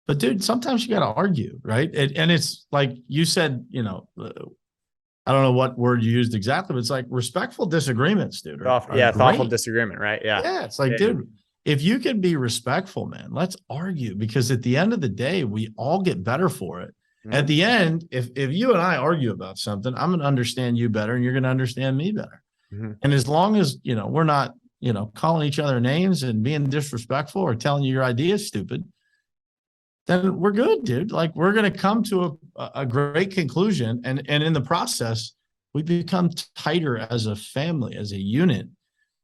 Speaker 2: but dude, sometimes you got to argue, right? And it's like you said, I don't know what word you used exactly, but it's like respectful disagreements, dude.
Speaker 1: Thoughtful disagreement, right? Yeah.
Speaker 2: Yeah. It's like, dude, if you can be respectful, man, let's argue, because at the end of the day, we all get better for it. Mm-hmm. At the end, if you and I argue about something, I'm going to understand you better and you're going to understand me better. Mm-hmm. And as long as, we're not, calling each other names and being disrespectful or telling you your idea is stupid, then we're good, dude. Like, we're going to come to a great conclusion. And in the process, we become tighter as a family, as a unit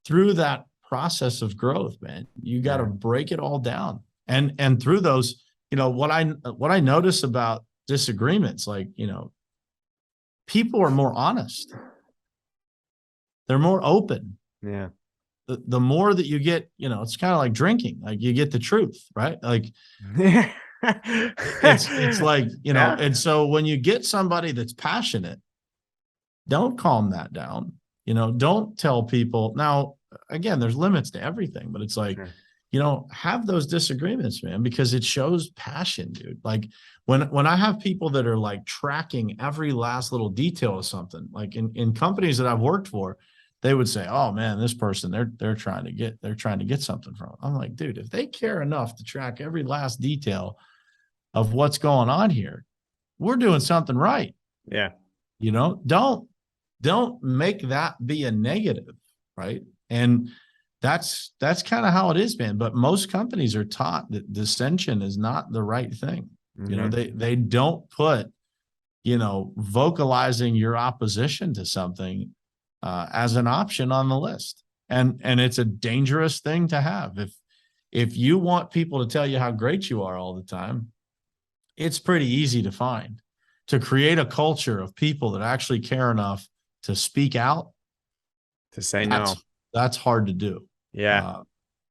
Speaker 2: through that process of growth, man. You got to break it all down. And through those, what I notice about disagreements, like, people are more honest. They're more open.
Speaker 1: Yeah.
Speaker 2: The more that you get, it's kind of like drinking, like you get the truth, right? Like, it's like, and so when you get somebody that's passionate, don't calm that down. Don't tell people. Now, again, there's limits to everything, but it's like, have those disagreements, man, because it shows passion, dude. Like, when I have people that are like tracking every last little detail of something, like in companies that I've worked for, they would say, oh man, this person, they're trying to get something from it. I'm like, dude, if they care enough to track every last detail of what's going on here, we're doing something right.
Speaker 1: Yeah.
Speaker 2: Don't make that be a negative, right? And that's kind of how it is, man. But most companies are taught that dissension is not the right thing. You know, they don't put, you know, vocalizing your opposition to something as an option on the list. And it's a dangerous thing to have. If you want people to tell you how great you are all the time, it's pretty easy to find. To create a culture of people that actually care enough to speak out,
Speaker 1: to say no,
Speaker 2: that's hard to do.
Speaker 1: Yeah.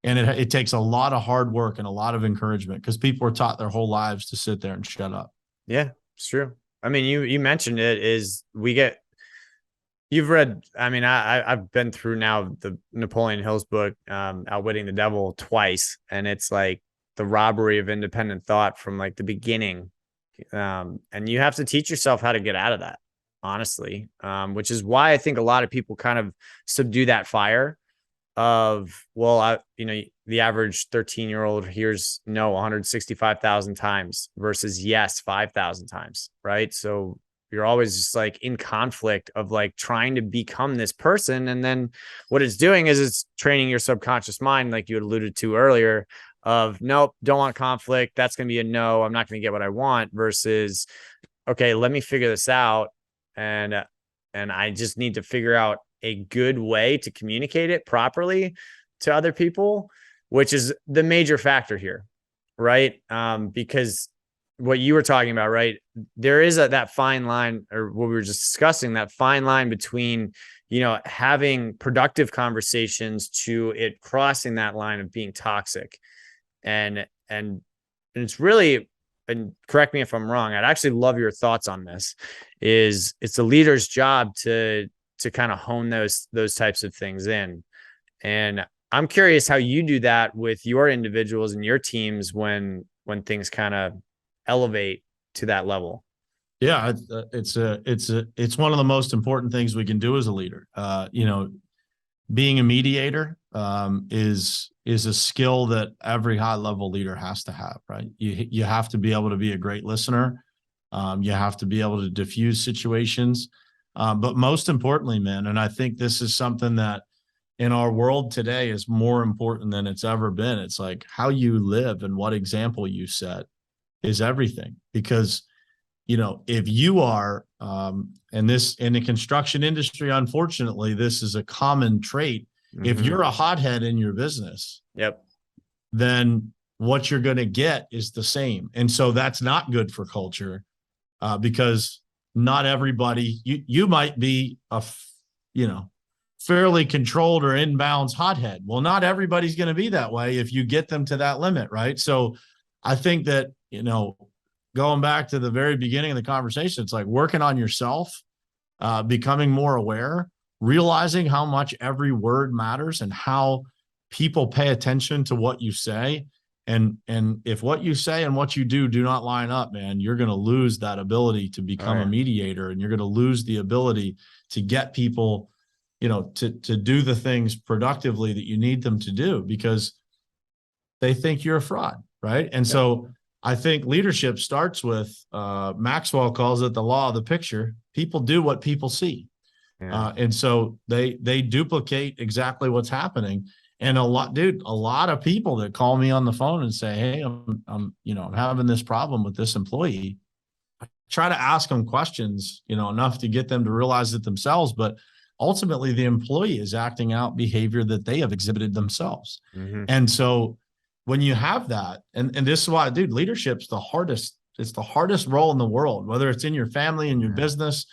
Speaker 2: And it takes a lot of hard work and a lot of encouragement, because people are taught their whole lives to sit there and shut up.
Speaker 1: Yeah, it's true. I mean, you mentioned it, is you've read, I mean, I've been through now the Napoleon Hill's book, Outwitting the Devil, twice. And it's like the robbery of independent thought from like the beginning. And you have to teach yourself how to get out of that, honestly. Which is why I think a lot of people kind of subdue that fire of, well, the average 13-year-old hears no 165,000 times versus yes 5,000 times, right? So you're always just like in conflict of like trying to become this person. And then what it's doing is it's training your subconscious mind, like you had alluded to earlier, of nope, don't want conflict. That's going to be a no. I'm not going to get what I want, versus, okay, let me figure this out. And I just need to figure out a good way to communicate it properly to other people, which is the major factor here, right? Because what you were talking about, right? There is that fine line, or what we were just discussing, that fine line between, you know, having productive conversations to it crossing that line of being toxic. And it's really, and correct me if I'm wrong, I'd actually love your thoughts on this, is it's the leader's job to kind of hone those types of things in. And I'm curious how you do that with your individuals and your teams when things kind of elevate to that level.
Speaker 2: Yeah, it's one of the most important things we can do as a leader. You know, being a mediator is a skill that every high level leader has to have, right? You have to be able to be a great listener. You have to be able to diffuse situations. But most importantly, man, and I think this is something that in our world today is more important than it's ever been. It's like how you live and what example you set is everything. Because, you know, if you are, and this in the construction industry, unfortunately, this is a common trait. If you're a hothead in your business, then what you're going to get is the same. And so that's not good for culture, because not everybody, you might be fairly controlled or inbounds hothead. Well, not everybody's going to be that way if you get them to that limit, right? So I think that, you know, going back to the very beginning of the conversation, it's like working on yourself, becoming more aware, realizing how much every word matters and how people pay attention to what you say. And if what you say and what you do not line up, man, you're going to lose that ability to become a mediator, and you're going to lose the ability to get people, you know, to do the things productively that you need them to do, because they think you're a fraud, right? And so I think leadership starts with, Maxwell calls it the law of the picture. People do what people see. And so they duplicate exactly what's happening. And a lot of people that call me on the phone and say, hey, I'm having this problem with this employee. I try to ask them questions, you know, enough to get them to realize it themselves. But ultimately the employee is acting out behavior that they have exhibited themselves. And so when you have that, and this is why, dude, leadership's the hardest. It's the hardest role in the world, whether it's in your family, in your business,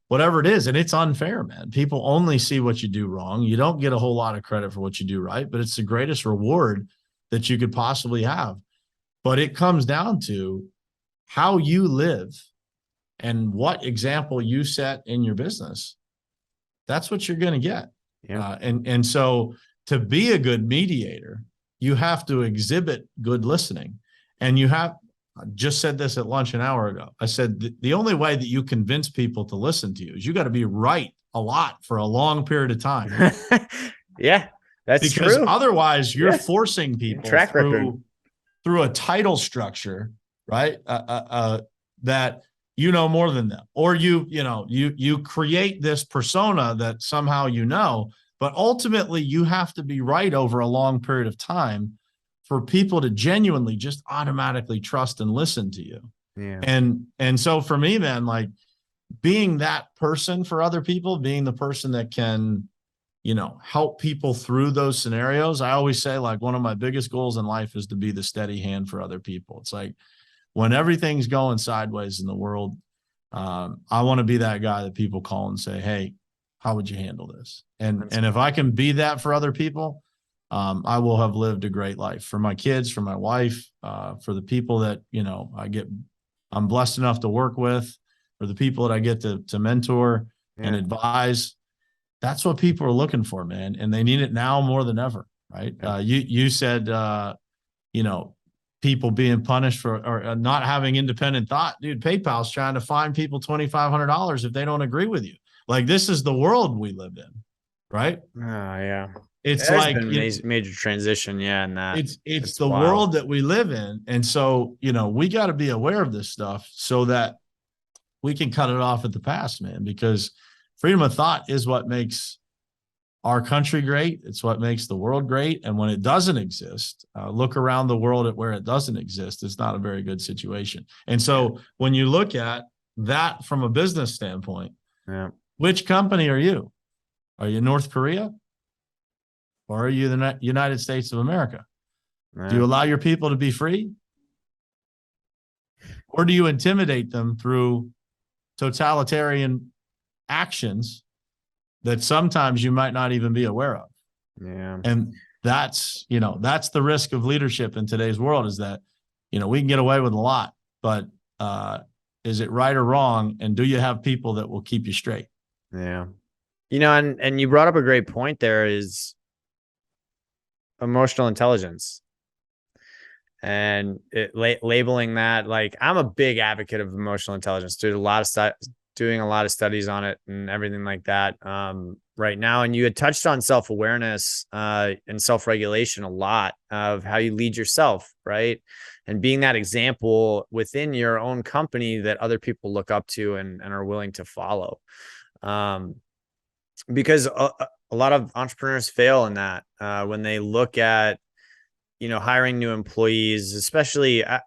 Speaker 2: whatever it is. And it's unfair, man. People only see what you do wrong. You don't get a whole lot of credit for what you do right, but it's the greatest reward that you could possibly have. But it comes down to how you live and what example you set in your business. That's what you're going to get. And so to be a good mediator, you have to exhibit good listening. And I just said this at lunch an hour ago. I said, the only way that you convince people to listen to you is you got to be right a lot for a long period of time.
Speaker 1: That's
Speaker 2: because
Speaker 1: true.
Speaker 2: Otherwise you're forcing people
Speaker 1: track record
Speaker 2: through a title structure, right? That you know more than them, or you create this persona that somehow, you know, But ultimately, you have to be right over a long period of time for people to genuinely just automatically trust and listen to you.
Speaker 1: Yeah.
Speaker 2: And so for me, man, like being that person for other people, being the person that can, help people through those scenarios. I always say, like, one of my biggest goals in life is to be the steady hand for other people. It's like when everything's going sideways in the world, I want to be that guy that people call and say, hey, how would you handle this? And if I can be that for other people, I will have lived a great life for my kids, for my wife, for the people that, I'm blessed enough to work with, for the people that I get to mentor and advise. That's what people are looking for, man. And they need it now more than ever. Right. You said, people being punished for or not having independent thought. Dude, PayPal's trying to fine people $2,500 if they don't agree with you. Like, this is the world we live in. Right.
Speaker 1: Oh, yeah.
Speaker 2: It's
Speaker 1: There's
Speaker 2: like
Speaker 1: been major transition. Yeah. And that
Speaker 2: it's the
Speaker 1: wild
Speaker 2: world that we live in. And so, we got to be aware of this stuff so that we can cut it off at the pass, man, because freedom of thought is what makes our country great. It's what makes the world great. And when it doesn't exist, look around the world at where it doesn't exist. It's not a very good situation. And so when you look at that from a business standpoint, which company are you? Are you North Korea? Or are you the United States of America? Do you allow your people to be free? Or do you intimidate them through totalitarian actions that sometimes you might not even be aware of?
Speaker 1: Yeah.
Speaker 2: And that's the risk of leadership in today's world, is that, we can get away with a lot, but is it right or wrong? And do you have people that will keep you straight?
Speaker 1: Yeah. And you brought up a great point there, is emotional intelligence, and labeling that. Like, I'm a big advocate of emotional intelligence. Doing a lot of studies on it and everything like that right now. And you had touched on self-awareness and self-regulation a lot, of how you lead yourself, right? And being that example within your own company that other people look up to and are willing to follow. Because a lot of entrepreneurs fail in that when they look at, hiring new employees, especially. I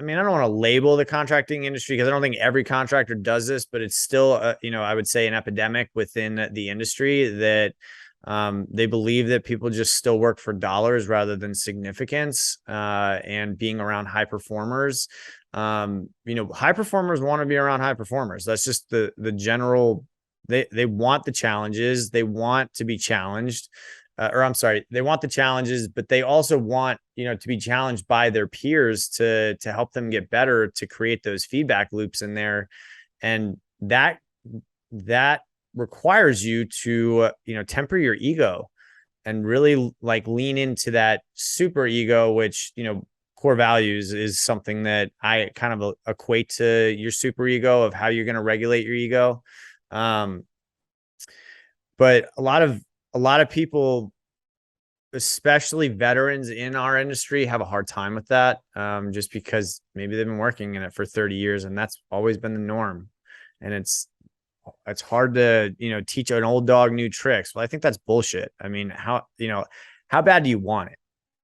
Speaker 1: mean, I don't want to label the contracting industry, because I don't think every contractor does this, but it's still, I would say, an epidemic within the industry that they believe that people just still work for dollars rather than significance, and being around high performers. High performers want to be around high performers. That's just the general. They want the challenges. They want to be challenged. They want the challenges, but they also want, to be challenged by their peers to help them get better, to create those feedback loops in there. And that requires you to, temper your ego and really like lean into that super ego, which, core values is something that I kind of equate to your super ego, of how you're going to regulate your ego. But a lot of people, especially veterans in our industry, have a hard time with that, just because maybe they've been working in it for 30 years and that's always been the norm. And it's hard to, teach an old dog new tricks. Well, I think that's bullshit. I mean, how bad do you want it?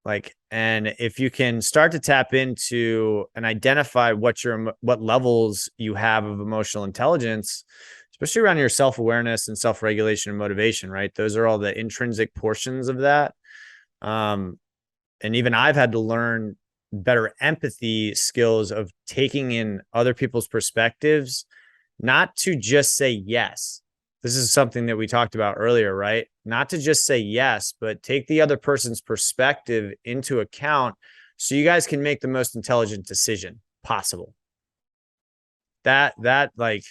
Speaker 1: Like, and if you can start to tap into and identify what levels you have of emotional intelligence, especially around your self-awareness and self-regulation and motivation, right? Those are all the intrinsic portions of that. And even I've had to learn better empathy skills of taking in other people's perspectives, not to just say yes. This is something that we talked about earlier, right? Not to just say yes, but take the other person's perspective into account so you guys can make the most intelligent decision possible. That like,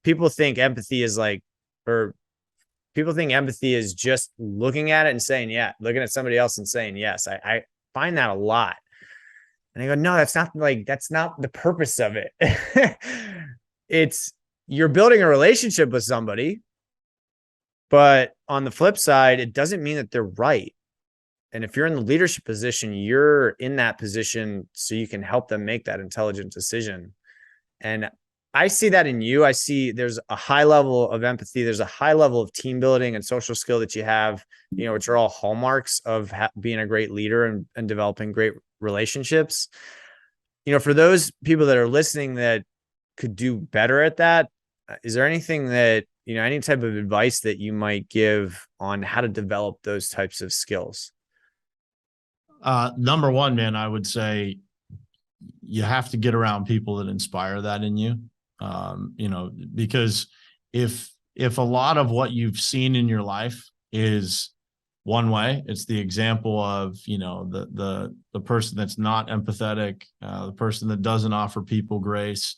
Speaker 1: people think empathy is just looking at it and saying, yeah, looking at somebody else and saying yes. I find that a lot. And I go, no, that's not the purpose of it. It's, you're building a relationship with somebody, but on the flip side, it doesn't mean that they're right. And if you're in the leadership position, you're in that position so you can help them make that intelligent decision. And I see that in you. I see there's a high level of empathy. There's a high level of team building and social skill that you have, which are all hallmarks of being a great leader and developing great relationships. For those people that are listening that could do better at that, is there anything that, any type of advice that you might give on how to develop those types of skills?
Speaker 2: Number one, man, I would say you have to get around people that inspire that in you. Because if a lot of what you've seen in your life is one way, it's the example of, the person that's not empathetic, the person that doesn't offer people grace,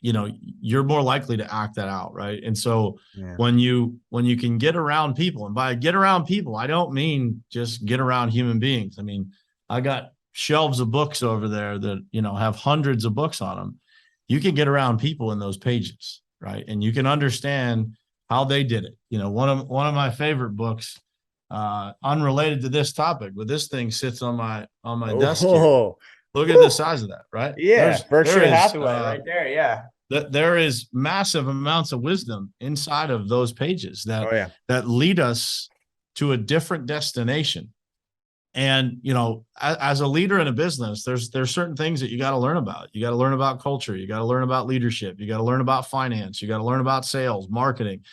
Speaker 2: you're more likely to act that out. Right. And so when you can get around people, and by get around people, I don't mean just get around human beings. I mean, I got shelves of books over there that, have hundreds of books on them. You can get around people in those pages, right? And you can understand how they did it. One of my favorite books, unrelated to this topic, but this thing sits on my desk here. Look at the size of that, right?
Speaker 1: Yeah, Berkshire Hathaway right there. Yeah.
Speaker 2: There is massive amounts of wisdom inside of those pages that lead us to a different destination. And, as a leader in a business, there's certain things that you got to learn about. You got to learn about culture. You got to learn about leadership. You got to learn about finance. You got to learn about sales, marketing.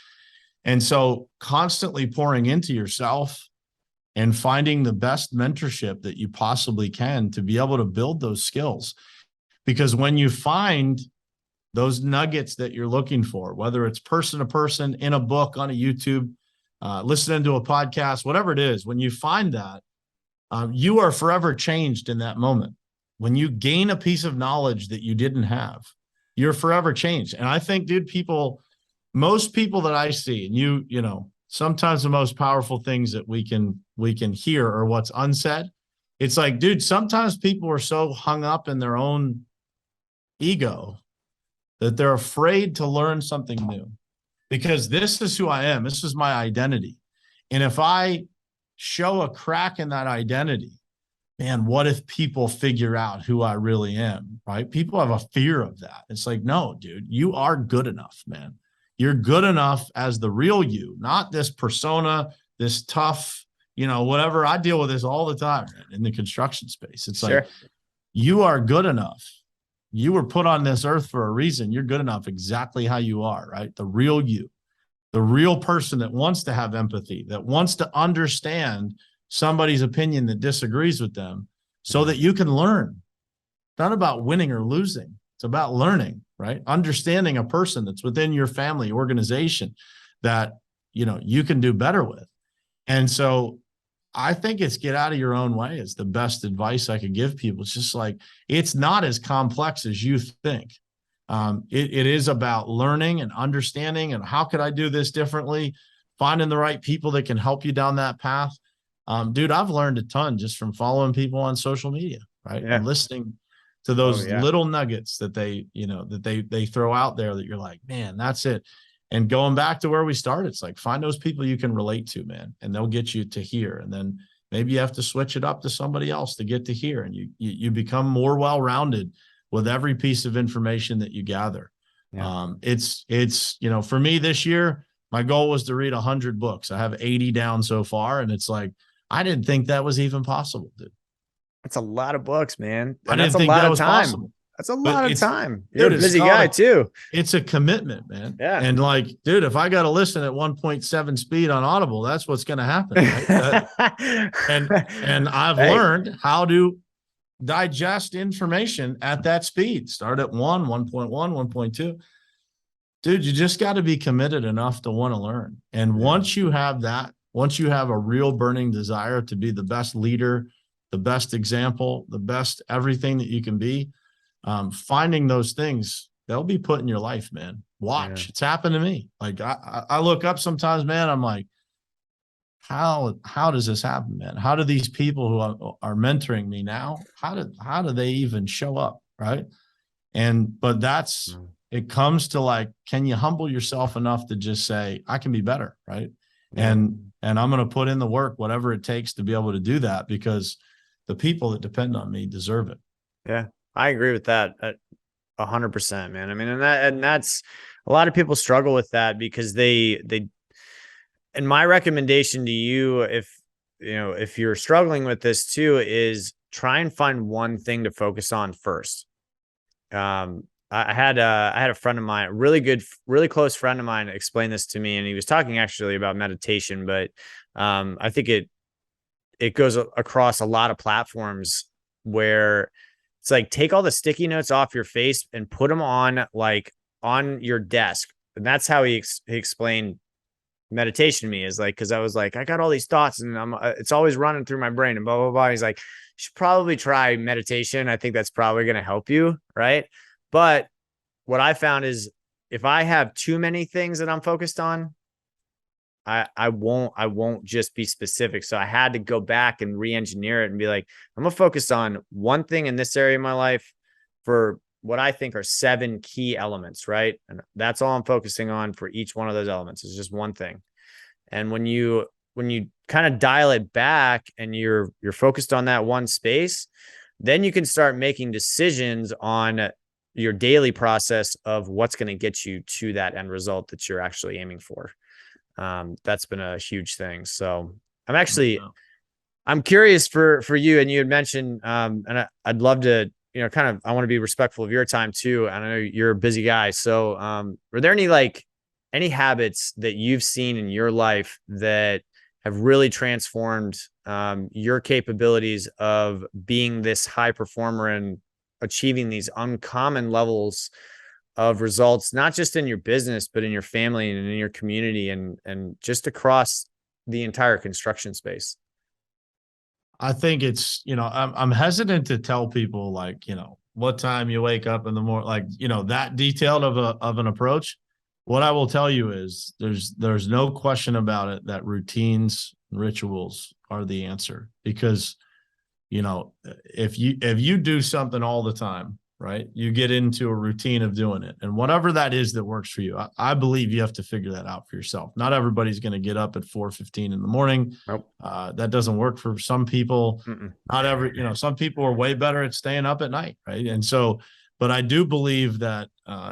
Speaker 2: And so constantly pouring into yourself and finding the best mentorship that you possibly can to be able to build those skills. Because when you find those nuggets that you're looking for, whether it's person to person, in a book, on a YouTube, listening to a podcast, whatever it is, when you find that, you are forever changed in that moment. When you gain a piece of knowledge that you didn't have, you're forever changed. And I think, dude, most people that I see, and sometimes the most powerful things that we can hear are what's unsaid. It's like, dude, sometimes people are so hung up in their own ego that they're afraid to learn something new, because this is who I am. This is my identity. And if I show a crack in that identity, man, what if people figure out who I really am, right? People have a fear of that. It's like, no, dude, you are good enough, man. You're good enough as the real you, not this persona, this tough, whatever. I deal with this all the time, man, in the construction space. It's like, you are good enough. You were put on this earth for a reason. You're good enough exactly how you are, right? The real you. The real person that wants to have empathy, that wants to understand somebody's opinion that disagrees with them, so that you can learn. It's not about winning or losing. It's about learning, right? Understanding a person that's within your family, organization, that, you can do better with. And so I think it's get out of your own way. It's the best advice I could give people. It's just like, it's not as complex as you think. It is about learning and understanding, and how could I do this differently? Finding the right people that can help you down that path. Dude, I've learned a ton just from following people on social media, right? And listening to those little nuggets that they throw out there that you're like, man, that's it. And going back to where we started, it's like, find those people you can relate to, man, and they'll get you to here. And then maybe you have to switch it up to somebody else to get to here. And you become more well-rounded with every piece of information that you gather. It's for me this year, my goal was to read 100 books. I have 80 down so far. And it's like, I didn't think that was even possible, dude.
Speaker 1: That's a lot of books, man.
Speaker 2: And that's a lot of time. Possible.
Speaker 1: That's a lot of time. You're a busy guy too.
Speaker 2: It's a commitment, man.
Speaker 1: Yeah.
Speaker 2: And like, dude, if I got to listen at 1.7 speed on Audible, that's what's going to happen. Right? and I've learned how to digest information at that speed. Start at 1.1, 1.2. Dude, you just got to be committed enough to want to learn. And once you have that, once you have a real burning desire to be the best leader, the best example, the best everything that you can be, finding those things, they'll be put in your life, man. Watch. It's happened to me. Like I look up sometimes, man, I'm like, how does this happen, man? How do these people who are mentoring me now, how do they even show up, right? But that's, it comes to like, can you humble yourself enough to just say, I can be better, right? And I'm going to put in the work, whatever it takes to be able to do that, because the people that depend on me deserve it.
Speaker 1: Yeah, I agree with that. 100%, man. I mean, and that's a lot of people struggle with that because and my recommendation to you, if if you're struggling with this too, is try and find one thing to focus on first. I had a friend of mine, really good, really close friend of mine, explain this to me, and he was talking actually about meditation, but I think it goes across a lot of platforms where it's like take all the sticky notes off your face and put them on like on your desk, and that's how he explained meditation to me is like, because I was like, I got all these thoughts and it's always running through my brain and blah blah blah. He's like, you should probably try meditation. I think that's probably going to help you, right? But what I found is if I have too many things that I'm focused on, I won't just be specific. So I had to go back and re-engineer it and be like, I'm gonna focus on one thing in this area of my life for what I think are 7 key elements, right? And that's all I'm focusing on for each one of those elements. It's just one thing. And when you kind of dial it back and you're focused on that one space, then you can start making decisions on your daily process of what's going to get you to that end result that you're actually aiming for. That's been a huge thing. So I'm curious for you, and you had mentioned, and I'd love to, kind of, I want to be respectful of your time too. And I know you're a busy guy. So, are there any habits that you've seen in your life that have really transformed, your capabilities of being this high performer and achieving these uncommon levels of results, not just in your business, but in your family and in your community and just across the entire construction space?
Speaker 2: I think it's, I'm hesitant to tell people like, what time you wake up in the morning, like, that detailed of an approach. What I will tell you is there's no question about it that routines and rituals are the answer, because, if you do something all the time, right, you get into a routine of doing it, and whatever that is that works for you, I believe you have to figure that out for yourself. Not everybody's going to get up at 4:15 in the morning.
Speaker 1: Nope.
Speaker 2: That doesn't work for some people.
Speaker 1: Mm-mm.
Speaker 2: Not every, some people are way better at staying up at night, right? And so, but I do believe that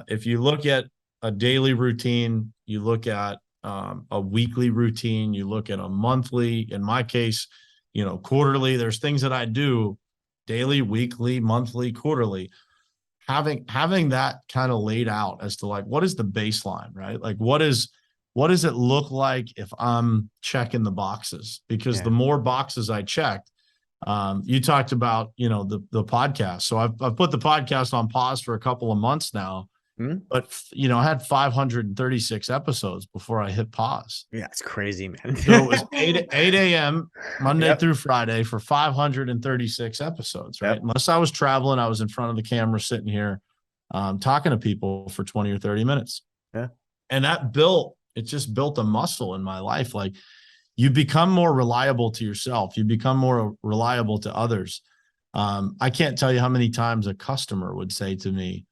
Speaker 2: if you look at a daily routine, you look at a weekly routine, you look at a monthly, in my case, quarterly, there's things that I do daily, weekly, monthly, quarterly. Having that kind of laid out as to like, what is the baseline, right? Like, what does it look like if I'm checking the boxes? Because the more boxes I check, you talked about, the podcast. So I've put the podcast on pause for a couple of months now. But, I had 536 episodes before I hit pause.
Speaker 1: Yeah, it's crazy, man.
Speaker 2: So it was 8 a.m. Monday through Friday for 536 episodes, right? Unless I was traveling, I was in front of the camera sitting here talking to people for 20 or 30 minutes.
Speaker 1: Yeah.
Speaker 2: And it just built a muscle in my life. Like, you become more reliable to yourself. You become more reliable to others. I can't tell you how many times a customer would say to me,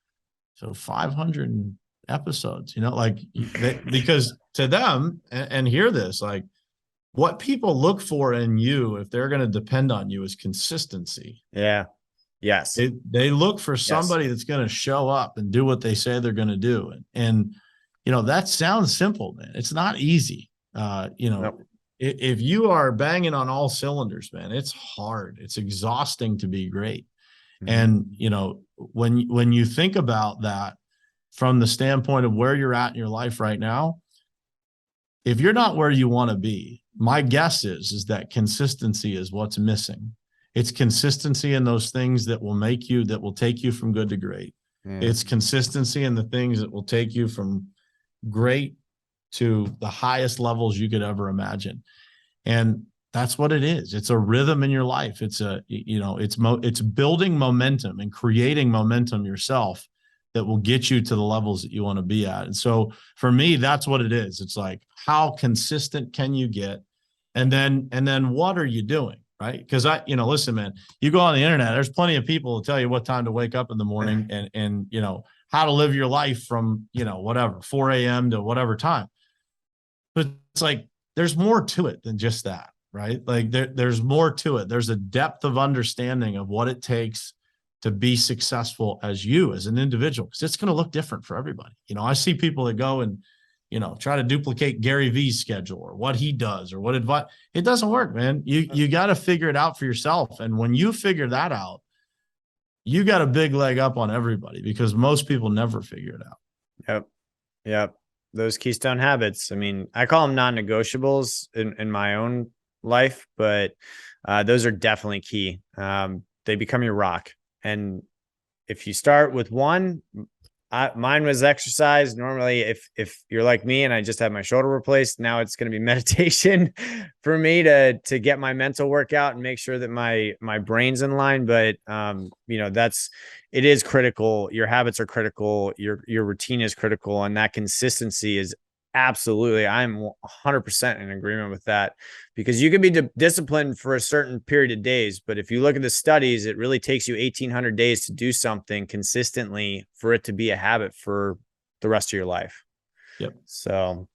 Speaker 2: so 500 episodes, because to them, and hear this, like, what people look for in you, if they're going to depend on you, is consistency.
Speaker 1: Yeah. Yes.
Speaker 2: They look for somebody that's going to show up and do what they say they're going to do. And, that sounds simple, man. It's not easy.
Speaker 1: Nope.
Speaker 2: If you are banging on all cylinders, man, it's hard. It's exhausting to be great.
Speaker 1: Mm-hmm.
Speaker 2: And, when you think about that from the standpoint of where you're at in your life right now, if you're not where you want to be, my guess is that consistency is what's missing. It's consistency in those things that will take you from good to great.
Speaker 1: Yeah.
Speaker 2: It's consistency in the things that will take you from great to the highest levels you could ever imagine. And that's what it is. It's a rhythm in your life. It's it's building momentum and creating momentum yourself that will get you to the levels that you want to be at. And so for me, that's what it is. It's like, how consistent can you get? And then what are you doing? Right. Because listen, man, you go on the internet, there's plenty of people to tell you what time to wake up in the morning and how to live your life from, whatever, 4 a.m. to whatever time. But it's like, there's more to it than just that. Right. Like there's more to it. There's a depth of understanding of what it takes to be successful as you, as an individual, because it's going to look different for everybody. You know, I see people that go and, you know, try to duplicate Gary Vee's schedule or what he does or what advice. It doesn't work, man. You got to figure it out for yourself. And when you figure that out, you got a big leg up on everybody, because most people never figure it out.
Speaker 1: Yep. Yep. Those keystone habits. I mean, I call them non-negotiables in my own life, but those are definitely key. They become your rock. And if you start with one, mine was exercise. Normally, if you're like me and I just had my shoulder replaced, now it's going to be meditation for me to get my mental workout and make sure that my brain's in line. But you know, it is critical. Your habits are critical. Your routine is critical, and that consistency is absolutely. I'm 100% in agreement with that, because you can be disciplined for a certain period of days, but if you look at the studies, it really takes you 1,800 days to do something consistently for it to be a habit for the rest of your life.
Speaker 2: Yep.
Speaker 1: So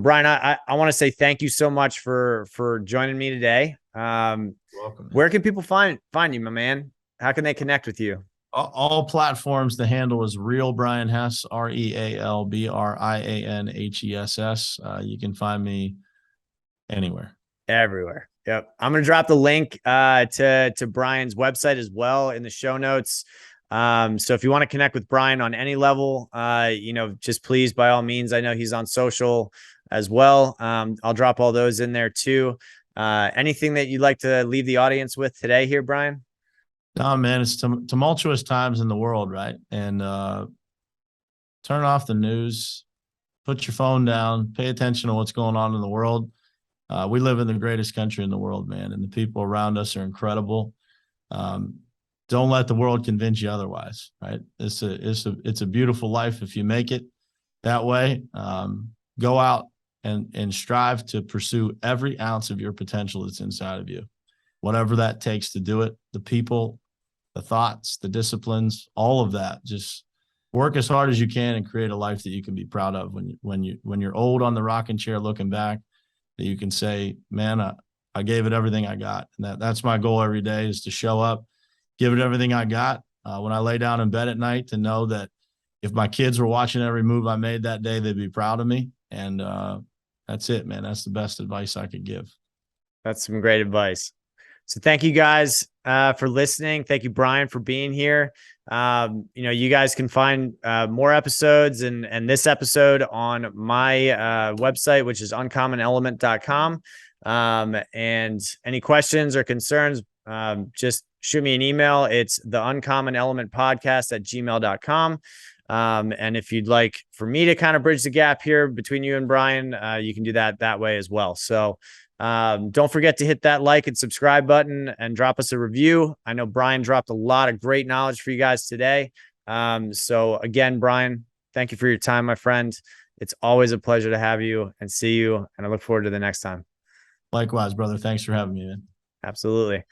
Speaker 1: Brian, I want to say thank you so much for joining me today.
Speaker 2: You're welcome, man.
Speaker 1: Where can people find you, my man? How can they connect with you?
Speaker 2: All platforms. The handle is Real Brian Hess, RealBrianHess. You can find me anywhere.
Speaker 1: Everywhere. Yep. I'm going to drop the link to Brian's website as well in the show notes. So if you want to connect with Brian on any level, you know, just please, by all means. I know he's on social as well. I'll drop all those in there too. Anything that you'd like to leave the audience with today here, Brian?
Speaker 2: No, man, it's tumultuous times in the world, right? And turn off the news, put your phone down, pay attention to what's going on in the world. We live in the greatest country in the world, man, and the people around us are incredible. Don't let the world convince you otherwise, right? It's a beautiful life if you make it that way. Go out and strive to pursue every ounce of your potential that's inside of you, whatever that takes to do it. The people, the thoughts, the disciplines, all of that. Just work as hard as you can and create a life that you can be proud of when you're old on the rocking chair looking back, that you can say, man, I gave it everything I got. And that's my goal every day, is to show up, give it everything I got. When I lay down in bed at night, to know that if my kids were watching every move I made that day, they'd be proud of me. And that's it, man. That's the best advice I could give.
Speaker 1: That's some great advice. So thank you guys for listening. Thank you, Brian, for being here. You know, you guys can find more episodes and this episode on my website, which is uncommonelement.com. And any questions or concerns, just shoot me an email. It's the uncommonelementpodcast@gmail.com. And if you'd like for me to kind of bridge the gap here between you and Brian, you can do that way as well. So don't forget to hit that like and subscribe button and drop us a review. I know Brian dropped a lot of great knowledge for you guys today. So again, Brian, thank you for your time, my friend. It's always a pleasure to have you and see you. And I look forward to the next time.
Speaker 2: Likewise, brother. Thanks for having me, man.
Speaker 1: Absolutely.